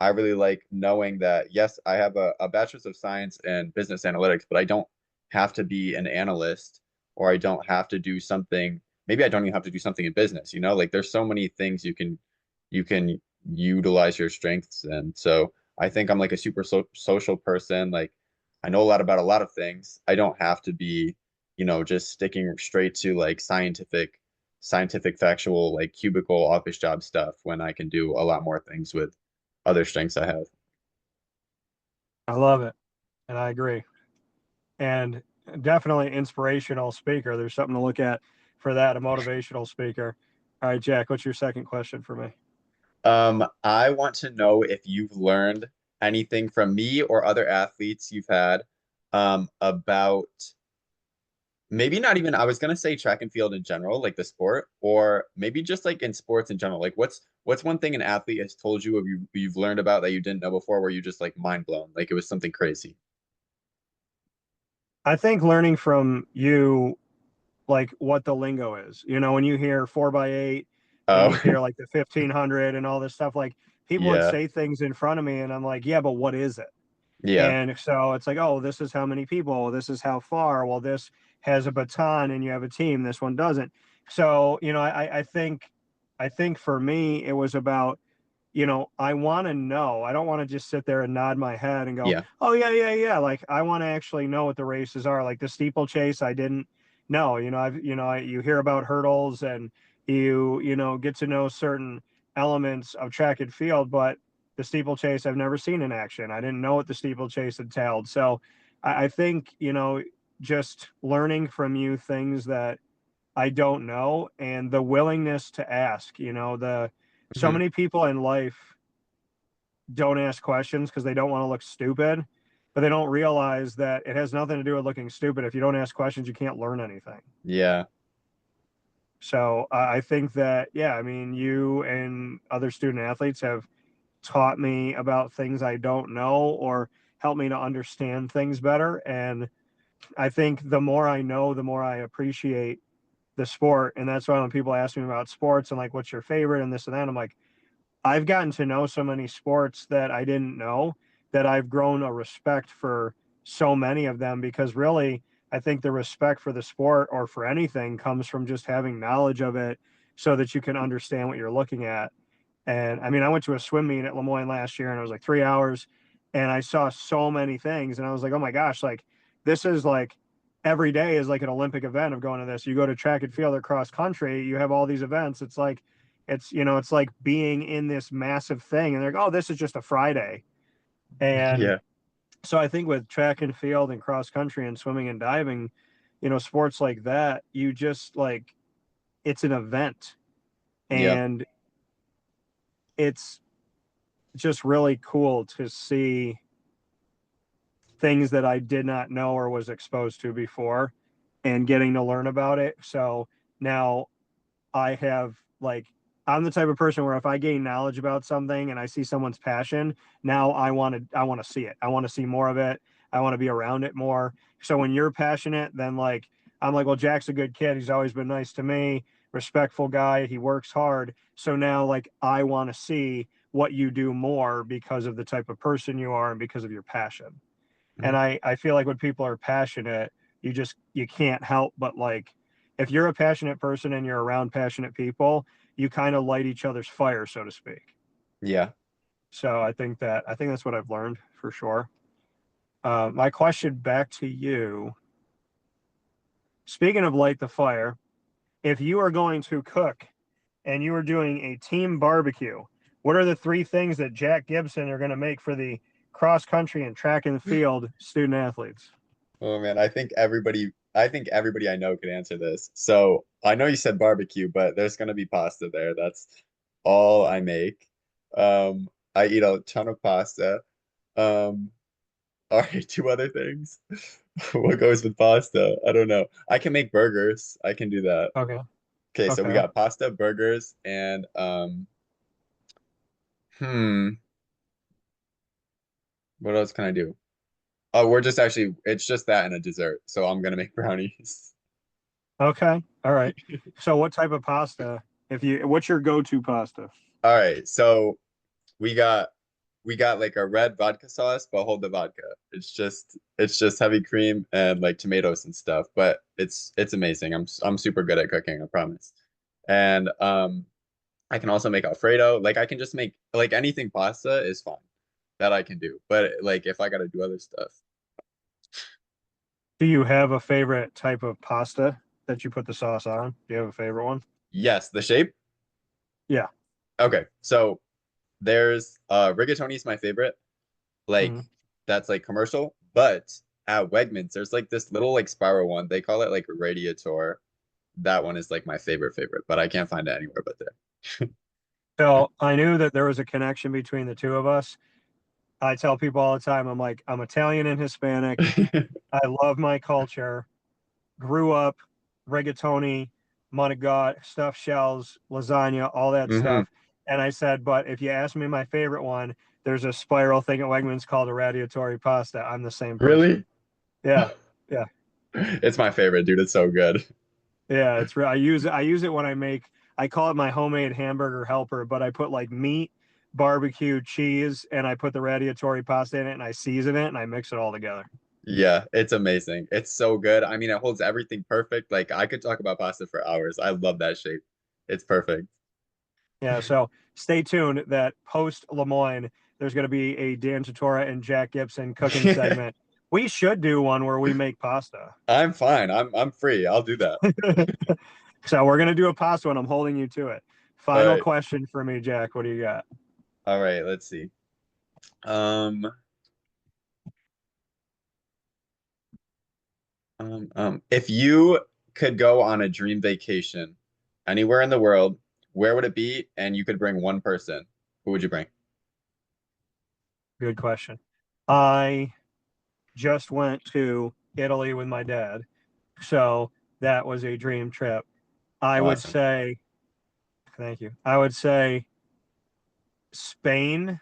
S2: I really like knowing that, yes, I have a bachelor's of science in business analytics, but I don't have to be an analyst, or I don't have to do something. Maybe I don't even have to do something in business, like there's so many things you can utilize your strengths. And so I think I'm like a super social person. Like I know a lot about a lot of things. I don't have to be, just sticking straight to like scientific factual like cubicle office job stuff, when I can do a lot more things with other strengths I have.
S1: I love it. And I agree. And definitely inspirational speaker. There's something to look at for that, a motivational speaker. All right, Jack, what's your second question for me?
S2: I want to know if you've learned anything from me or other athletes you've had, about maybe not even, I was gonna say track and field in general, like the sport, or maybe just like in sports in general. Like what's one thing an athlete has told you, or you've learned about that you didn't know before, where you just like mind blown, like it was something crazy.
S1: I think learning from you, like what the lingo is, when you hear 4x8 and
S2: Oh,
S1: you hear like the 1500 and all this stuff, like people would
S2: yeah,
S1: say things in front of me and I'm like, yeah, but what is it?
S2: yeah,
S1: And so it's like, oh, this is how many people, this is how far. Well, this has a baton and you have a team. This one doesn't. So, I think for me, it was about, I want to know. I don't want to just sit there and nod my head and go,
S2: yeah,
S1: oh, yeah, yeah, yeah. Like, I want to actually know what the races are. Like the steeplechase, I didn't know. You hear about hurdles and get to know certain elements of track and field, but the steeplechase I've never seen in action. I didn't know what the steeplechase entailed. So I think, just learning from you things that I don't know, and the willingness to ask, the so
S2: hmm
S1: many people in life don't ask questions because they don't want to look stupid, but they don't realize that it has nothing to do with looking stupid. If you don't ask questions, you can't learn anything.
S2: yeah,
S1: So I think that, yeah, I mean, you and other student athletes have taught me about things I don't know or helped me to understand things better. And I think the more I know, the more I appreciate the sport. And that's why when people ask me about sports and like, what's your favorite and this and that, I'm like, I've gotten to know so many sports that I didn't know, that I've grown a respect for so many of them, because really, I think the respect for the sport or for anything comes from just having knowledge of it so that you can understand what you're looking at. And I mean, I went to a swim meet at Moyne last year and it was like 3 hours and I saw so many things and I was like, oh my gosh, like this is like every day is like an Olympic event of going to this. You go to track and field or cross country, you have all these events. It's like, it's like being in this massive thing. And they're like, oh, this is just a Friday. And
S2: yeah,
S1: so I think with track and field and cross country and swimming and diving, sports like that, you just like, it's an event
S2: yeah,
S1: and it's just really cool to see things that I did not know or was exposed to before and getting to learn about it. So now I have like I'm the type of person where if I gain knowledge about something and I see someone's passion, now I want to see it. I want to see more of it. I want to be around it more. So when you're passionate, then like I'm like, well, Jack's a good kid. He's always been nice to me, respectful guy. He works hard. So now like I want to see what you do more because of the type of person you are and because of your passion. And
S2: Mhm.
S1: I feel like when people are passionate, you can't help but like if you're a passionate person and you're around passionate people, you kind of light each other's fire, so to speak.
S2: Yeah.
S1: So I think that's what I've learned for sure. My question back to you. Speaking of light the fire, if you are going to cook and you are doing a team barbecue, what are the three things that Jack Gibson are going to make for the cross country and track and field student athletes?
S2: Oh man, I think everybody I know could answer this. So I know you said barbecue, but there's gonna be pasta there. That's all I make. I eat a ton of pasta. Um, all right, two other things. What goes with pasta? I don't know. I can make burgers. I can do that.
S1: Okay.
S2: Okay, so we
S1: Okay.
S2: got pasta, burgers, and hmm, what else can I do? Oh, it's just that and a dessert. So I'm gonna make brownies.
S1: Okay. All right. So what type of pasta? What's your go-to pasta?
S2: All right, so we got we got like a red vodka sauce, but hold the vodka. It's just heavy cream and like tomatoes and stuff, but it's amazing. I'm super good at cooking, I promise. And I can also make Alfredo. Like I can just make like anything pasta is fine that I can do. But like if I gotta do other stuff.
S1: Do you have a favorite type of pasta that you put the sauce on? Do you have a favorite one?
S2: Yes, the shape.
S1: Yeah.
S2: Okay. So there's rigatoni is my favorite. Like
S1: Mhm.
S2: that's like commercial, but at Wegmans there's like this little like spiral one. They call it like radiator. That one is like my favorite, but I can't find it anywhere but there.
S1: So I knew that there was a connection between the two of us. I tell people all the time, I'm like, I'm Italian and Hispanic. I love my culture. Grew up rigatoni, monogot, stuffed shells, lasagna, all that
S2: Hmm.
S1: stuff. And I said, but if you ask me my favorite one, there's a spiral thing at Wegmans called a radiatori pasta. I'm the same person.
S2: Really?
S1: Yeah. Yeah.
S2: It's my favorite, dude. It's so good.
S1: Yeah, it's real. I use it when I call it my homemade hamburger helper, but I put like meat, barbecue, cheese, and I put the radiatori pasta in it and I season it and I mix it all together.
S2: Yeah, it's amazing. It's so good. I mean, it holds everything perfect. Like I could talk about pasta for hours. I love that shape. It's perfect.
S1: Yeah, so stay tuned that post Lemoyne, there's going to be a Dan Tortora and Jack Gibson cooking segment. We should do one where we make pasta.
S2: I'm fine. I'm free. I'll do that.
S1: So we're going to do a pasta one. I'm holding you to it.
S2: All
S1: Final
S2: right.
S1: question for me, Jack. What do you got?
S2: All right, let's see. Um, if you could go on a dream vacation anywhere in the world, where would it be? And you could bring one person. Who would you bring?
S1: Good question. I just went to Italy with my dad. So that was a dream trip. I would
S2: Awesome.
S1: say, thank you. I would say Spain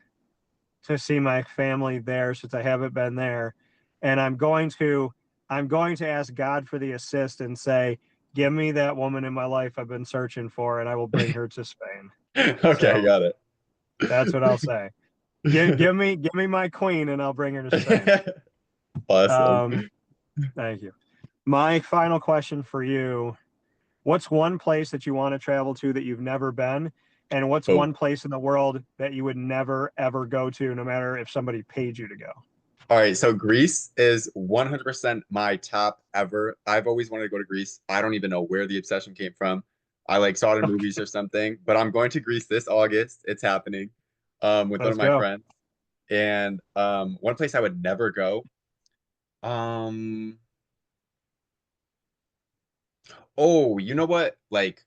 S1: to see my family there since I haven't been there. And I'm going to ask God for the assist and say, give me that woman in my life I've been searching for, and I will bring her to Spain.
S2: Okay,
S1: So
S2: got it.
S1: that's what I'll say. Give me my queen and I'll bring her to Spain.
S2: Awesome.
S1: Um, thank you. My final question for you. What's one place that you want to travel to that you've never been? And what's
S2: Oh,
S1: one place in the world that you would never, ever go to, no matter if somebody paid you to go?
S2: all right. So Greece is 100% my top ever. I've always wanted to go to Greece. I don't even know where the obsession came from. I like saw it in movies or something, but I'm going to Greece this August. It's happening with one
S1: Let's
S2: of my
S1: go.
S2: friends. And one place I would never go. Um, oh, you know what? Like,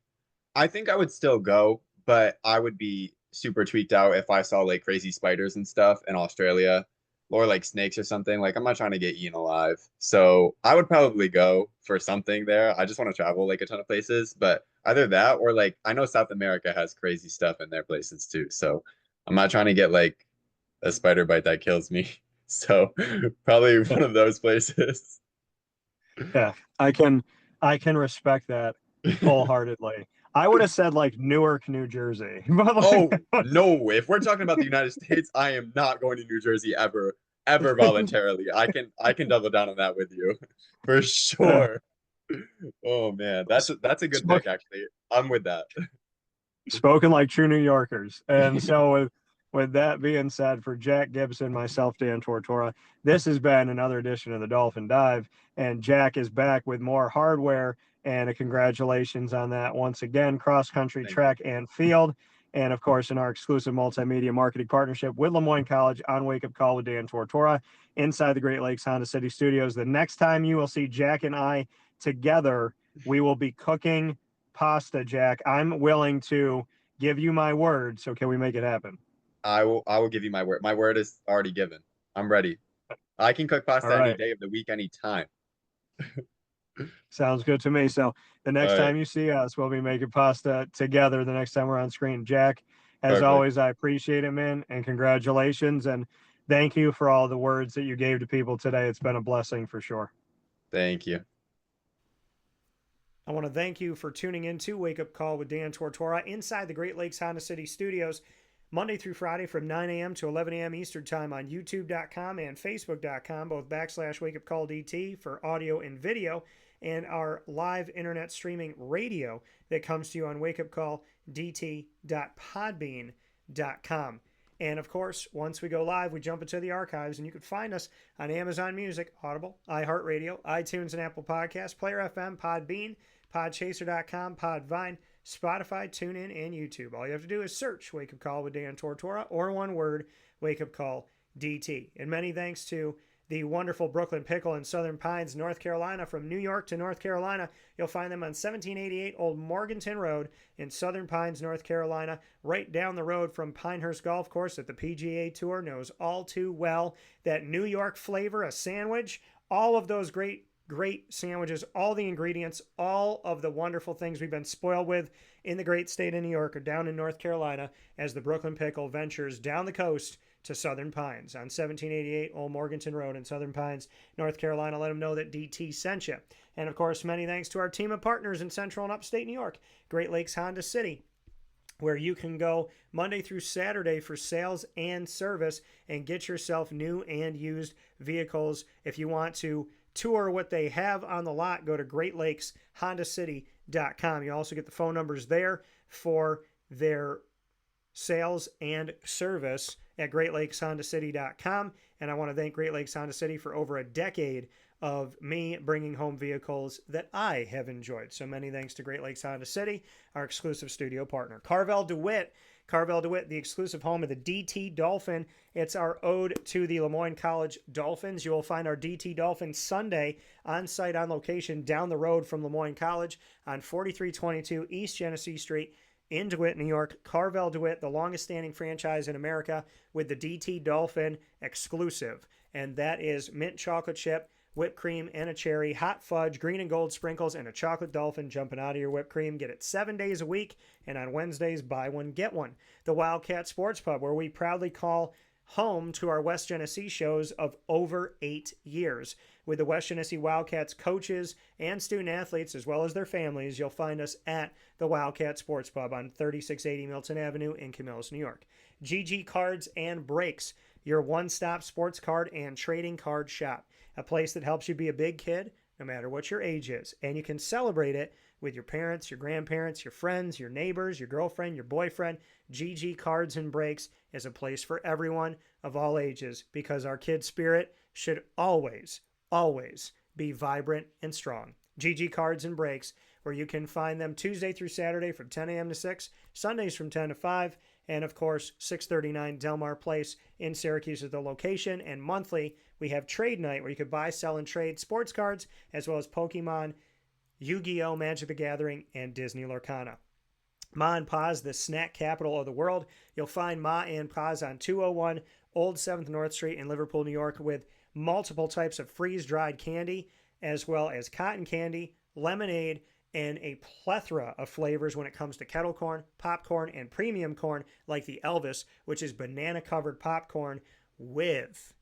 S2: I think I would still go, but I would be super tweaked out if I saw like crazy spiders and stuff in Australia. or like snakes or something. Like I'm not trying to get eaten alive. So I would probably go for something there. I just want to travel like a ton of places, but either that or like I know South America has crazy stuff in their places too. So I'm not trying to get like a spider bite that kills me. So probably one of those places.
S1: Yeah, I can respect that wholeheartedly. I would have said like Newark, New Jersey, but
S2: Oh,
S1: like,
S2: no. If we're talking about the United States, I am not going to New Jersey ever voluntarily. I can double down on that with you for
S1: uh,
S2: sure. Oh man, that's a good pick
S1: spoke,
S2: actually. I'm with that.
S1: spoken like true New Yorkers. And so with that being said, for Jack Gibson, myself, Dan Tortora, this has been another edition of the Dolphin Dive, and Jack is back with more hardware. And a congratulations on that once again, cross country,
S2: Thank you.
S1: track, and field. And of course, in our exclusive multimedia marketing partnership with Moyne College on Wake Up Call with Dan Tortora inside the Great Lakes Honda City Studios. The next time you will see Jack and I together, we will be cooking pasta, Jack. I'm willing to give you my word. So can we make it happen?
S2: I will give you my word. My word is already given. I'm ready. I can cook
S1: All
S2: pasta any
S1: right.
S2: day of the week, any time.
S1: Sounds good to me. So the
S2: All
S1: next
S2: right.
S1: time you see us, we'll be making pasta together the next time we're on screen. Jack, as
S2: Perfect.
S1: always, I appreciate it, man, and congratulations. And thank you for all the words that you gave to people today. It's been a blessing for sure.
S2: Thank you.
S1: I want to thank you for tuning in to Wake Up Call with Dan Tortora inside the Great Lakes Honda City Studios, Monday through Friday from 9 a.m. to 11 a.m. Eastern Time on YouTube.com and Facebook.com, both /WakeUpCallDT for audio and video, and our live internet streaming radio that comes to you on WakeUpCallDT.podbean.com. And of course, once we go live, we jump into the archives, and you can find us on Amazon Music, Audible, iHeartRadio, iTunes and Apple Podcasts, Player FM, Podbean, Podchaser.com, Podvine, Spotify, TuneIn, and YouTube. All you have to do is search Wake Up Call with Dan Tortora, or one word, Wake Up Call DT. And many thanks to the wonderful Brooklyn Pickle in Southern Pines, North Carolina. From New York to North Carolina, you'll find them on 1788 Old Morganton Road in Southern Pines, North Carolina, right down the road from Pinehurst Golf Course that the PGA Tour knows all too well. That New York flavor, a sandwich, all of those great sandwiches, all the ingredients, all of the wonderful things we've been spoiled with in the great state of New York are down in North Carolina as the Brooklyn Pickle ventures down the coast to Southern Pines on 1788 Old Morganton Road in Southern Pines, North Carolina. Let them know that DT sent you. And of course, many thanks to our team of partners in Central and Upstate New York, Great Lakes Honda City, where you can go Monday through Saturday for sales and service and get yourself new and used vehicles. If you want to tour what they have on the lot, go to GreatLakesHondaCity.com. You also get the phone numbers there for their sales and service at GreatLakesHondaCity.com. And I want to thank Great Lakes Honda City for over a decade of me bringing home vehicles that I have enjoyed. So many thanks to Great Lakes Honda City, our exclusive studio partner. Carvel DeWitt, the exclusive home of the DT Dolphin. It's our ode to the Moyne College Dolphins. You will find our DT Dolphin Sunday on site, on location, down the road from Moyne College on 4322 East Genesee Street in DeWitt, New York. Carvel DeWitt, the longest standing franchise in America with the DT Dolphin exclusive. And that is mint chocolate chip, whipped cream, and a cherry, hot fudge, green and gold sprinkles, and a chocolate dolphin jumping out of your whipped cream. Get it 7 days a week, and on Wednesdays, buy one, get one. The Wildcat Sports Pub, where we proudly call home to our West Genesee shows of over 8 years. With the West Genesee Wildcats coaches and student athletes, as well as their families, you'll find us at the Wildcat Sports Pub on 3680 Milton Avenue in Camillus, New York. GG Cards and Breaks, your one-stop sports card and trading card shop. A place that helps you be a big kid, no matter what your age is. And you can celebrate it with your parents, your grandparents, your friends, your neighbors, your girlfriend, your boyfriend. GG Cards and Breaks is a place for everyone of all ages, because our kid spirit should always, always be vibrant and strong. GG Cards and Breaks, where you can find them Tuesday through Saturday from 10 a.m. to 6, Sundays from 10 to 5, and of course, 639 Delmar Place in Syracuse is the location. And monthly, we have Trade Night, where you could buy, sell, and trade sports cards, as well as Pokemon, Yu-Gi-Oh!, Magic the Gathering, and Disney Lorcana. Ma and Pa's, the snack capital of the world. You'll find Ma and Pa's on 201 Old 7th North Street in Liverpool, New York, with multiple types of freeze-dried candy, as well as cotton candy, lemonade, and a plethora of flavors when it comes to kettle corn, popcorn, and premium corn like the Elvis, which is banana-covered popcorn with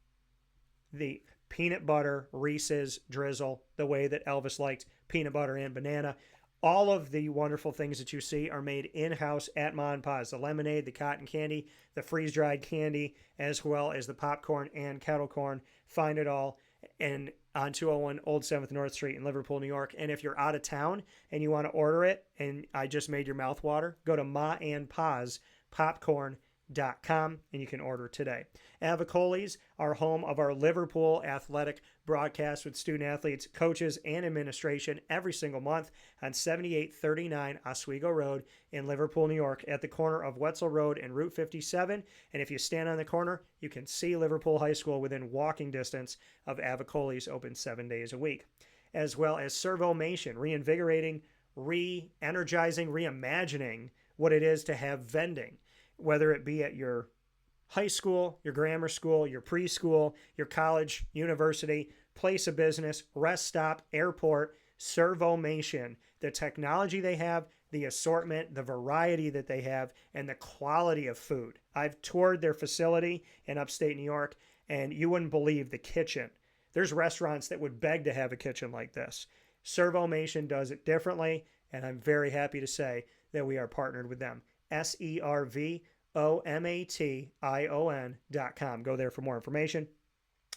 S1: the peanut butter Reese's drizzle, the way that Elvis liked peanut butter and banana. All of the wonderful things that you see are made in-house at Ma and Pa's. The lemonade, the cotton candy, the freeze-dried candy, as well as the popcorn and kettle corn. Find it all and on 201 Old 7th North Street in Liverpool, New York. And if you're out of town and you want to order it, and I just made your mouth water, go to Ma and Pa's popcorn.com and you can order today. Avocolis are home of our Liverpool athletic broadcast with student athletes, coaches, and administration every single month on 7839 Oswego Road in Liverpool, New York, at the corner of Wetzel Road and Route 57. And if you stand on the corner, you can see Liverpool High School within walking distance of Avocolis, open 7 days a week. As well as Servomation, reinvigorating, re-energizing, reimagining what it is to have vending, whether it be at your high school, your grammar school, your preschool, your college, university, place of business, rest stop, airport. Servomation, the technology they have, the assortment, the variety that they have, and the quality of food. I've toured their facility in upstate New York, and you wouldn't believe the kitchen. There's restaurants that would beg to have a kitchen like this. Servomation does it differently, and I'm very happy to say that we are partnered with them. ServOmation.com. Go there for more information.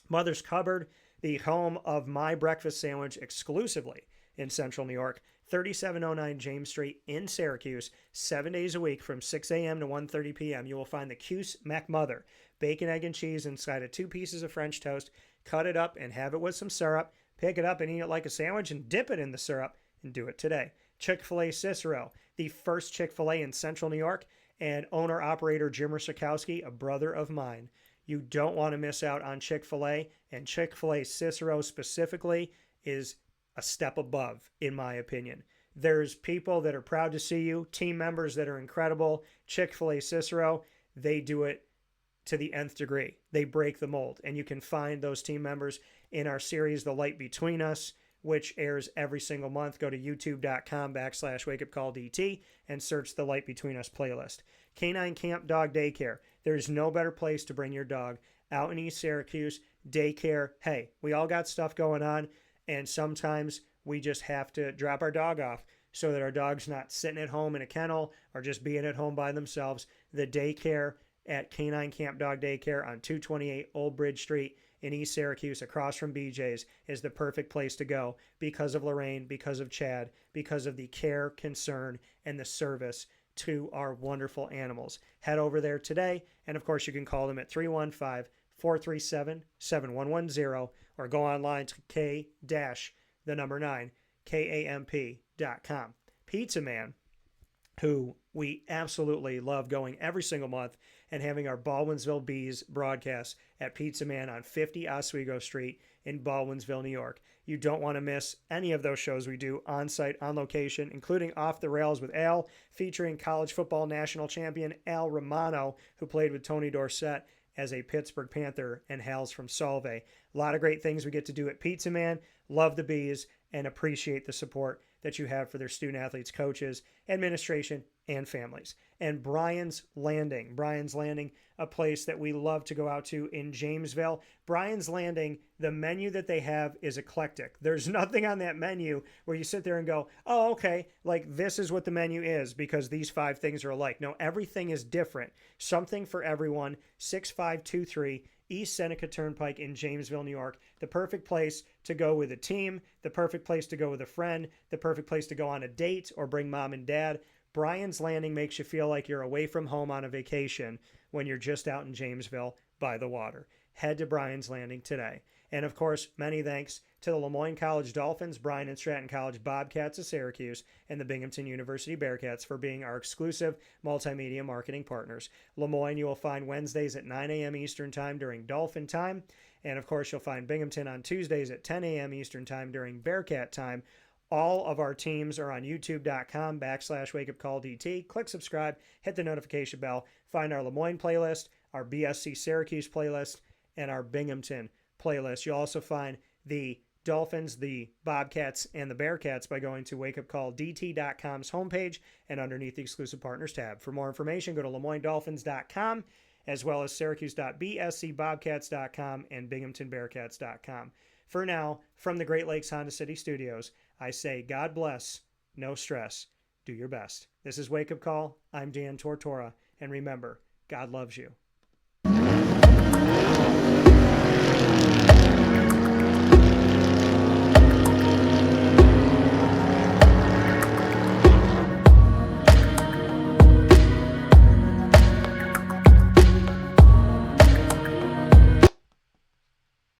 S1: Mother's Cupboard, the home of my breakfast sandwich exclusively in Central New York, 3709 James Street in Syracuse, 7 days a week from 6 a.m. to 1:30 p.m. You will find the Cuse McMother, bacon, egg, and cheese inside of 2 pieces of French toast. Cut it up and have it with some syrup. Pick it up and eat it like a sandwich and dip it in the syrup, and do it today. Chick-fil-A Cicero, the first Chick-fil-A in Central New York, and owner-operator Jim Rusakowski, a brother of mine. You don't want to miss out on Chick-fil-A, and Chick-fil-A Cicero specifically is a step above, in my opinion. There's people that are proud to see you, team members that are incredible. Chick-fil-A Cicero, they do it to the nth degree. They break the mold, and you can find those team members in our series, The Light Between Us, which airs every single month. Go to youtube.com/WakeUpCallDT and search the Light Between Us playlist. Canine Camp Dog Daycare. There's no better place to bring your dog out in East Syracuse. Daycare. Hey, we all got stuff going on, and sometimes we just have to drop our dog off so that our dog's not sitting at home in a kennel or just being at home by themselves. The daycare at Canine Camp Dog Daycare on 228 Old Bridge Street in East Syracuse, across from BJ's, is the perfect place to go because of Lorraine, because of Chad, because of the care, concern, and the service to our wonderful animals. Head over there today, and of course you can call them at 315-437-7110 or go online to K-9kamp.com. Pizza Man, who we absolutely love going every single month and having our Baldwinsville Bees broadcast at Pizza Man on 50 Oswego Street in Baldwinsville, New York. You don't want to miss any of those shows we do on site, on location, including Off the Rails with Al, featuring college football national champion Al Romano, who played with Tony Dorsett as a Pittsburgh Panther, and Hal's from Solvay. A lot of great things we get to do at Pizza Man. Love the Bees and appreciate the support that you have for their student athletes, coaches, administration, and families. And Brian's Landing, a place that we love to go out to in Jamesville. Brian's Landing, the menu that they have is eclectic. There's nothing on that menu where you sit there and go, oh, okay, like this is what the menu is because these 5 things are alike. No, everything is different. Something for everyone. 6523 East Seneca Turnpike in Jamesville, New York. The perfect place to go with a team, the perfect place to go with a friend, the perfect place to go on a date or bring mom and dad. Brian's Landing makes you feel like you're away from home on a vacation when you're just out in Jamesville by the water. Head to Brian's Landing today. And of course, many thanks to the Moyne College Dolphins, Bryan and Stratton College Bobcats of Syracuse, and the Binghamton University Bearcats for being our exclusive multimedia marketing partners. Moyne you will find Wednesdays at 9 a.m. Eastern Time during Dolphin Time. And of course, you'll find Binghamton on Tuesdays at 10 a.m. Eastern Time during Bearcat Time. All of our teams are on youtube.com/WakeUpCallDT. Click subscribe, hit the notification bell, find our Moyne playlist, our BSC Syracuse playlist, and our Binghamton playlist. You'll also find the Dolphins, the Bobcats, and the Bearcats by going to WakeUpCallDT.com's homepage and underneath the exclusive partners tab. For more information, go to LeMoyneDolphins.com as well as Syracuse.bscbobcats.com and BinghamtonBearcats.com. For now, from the Great Lakes Honda City Studios, I say God bless, no stress, do your best. This is Wake Up Call. I'm Dan Tortora, and remember, God loves you.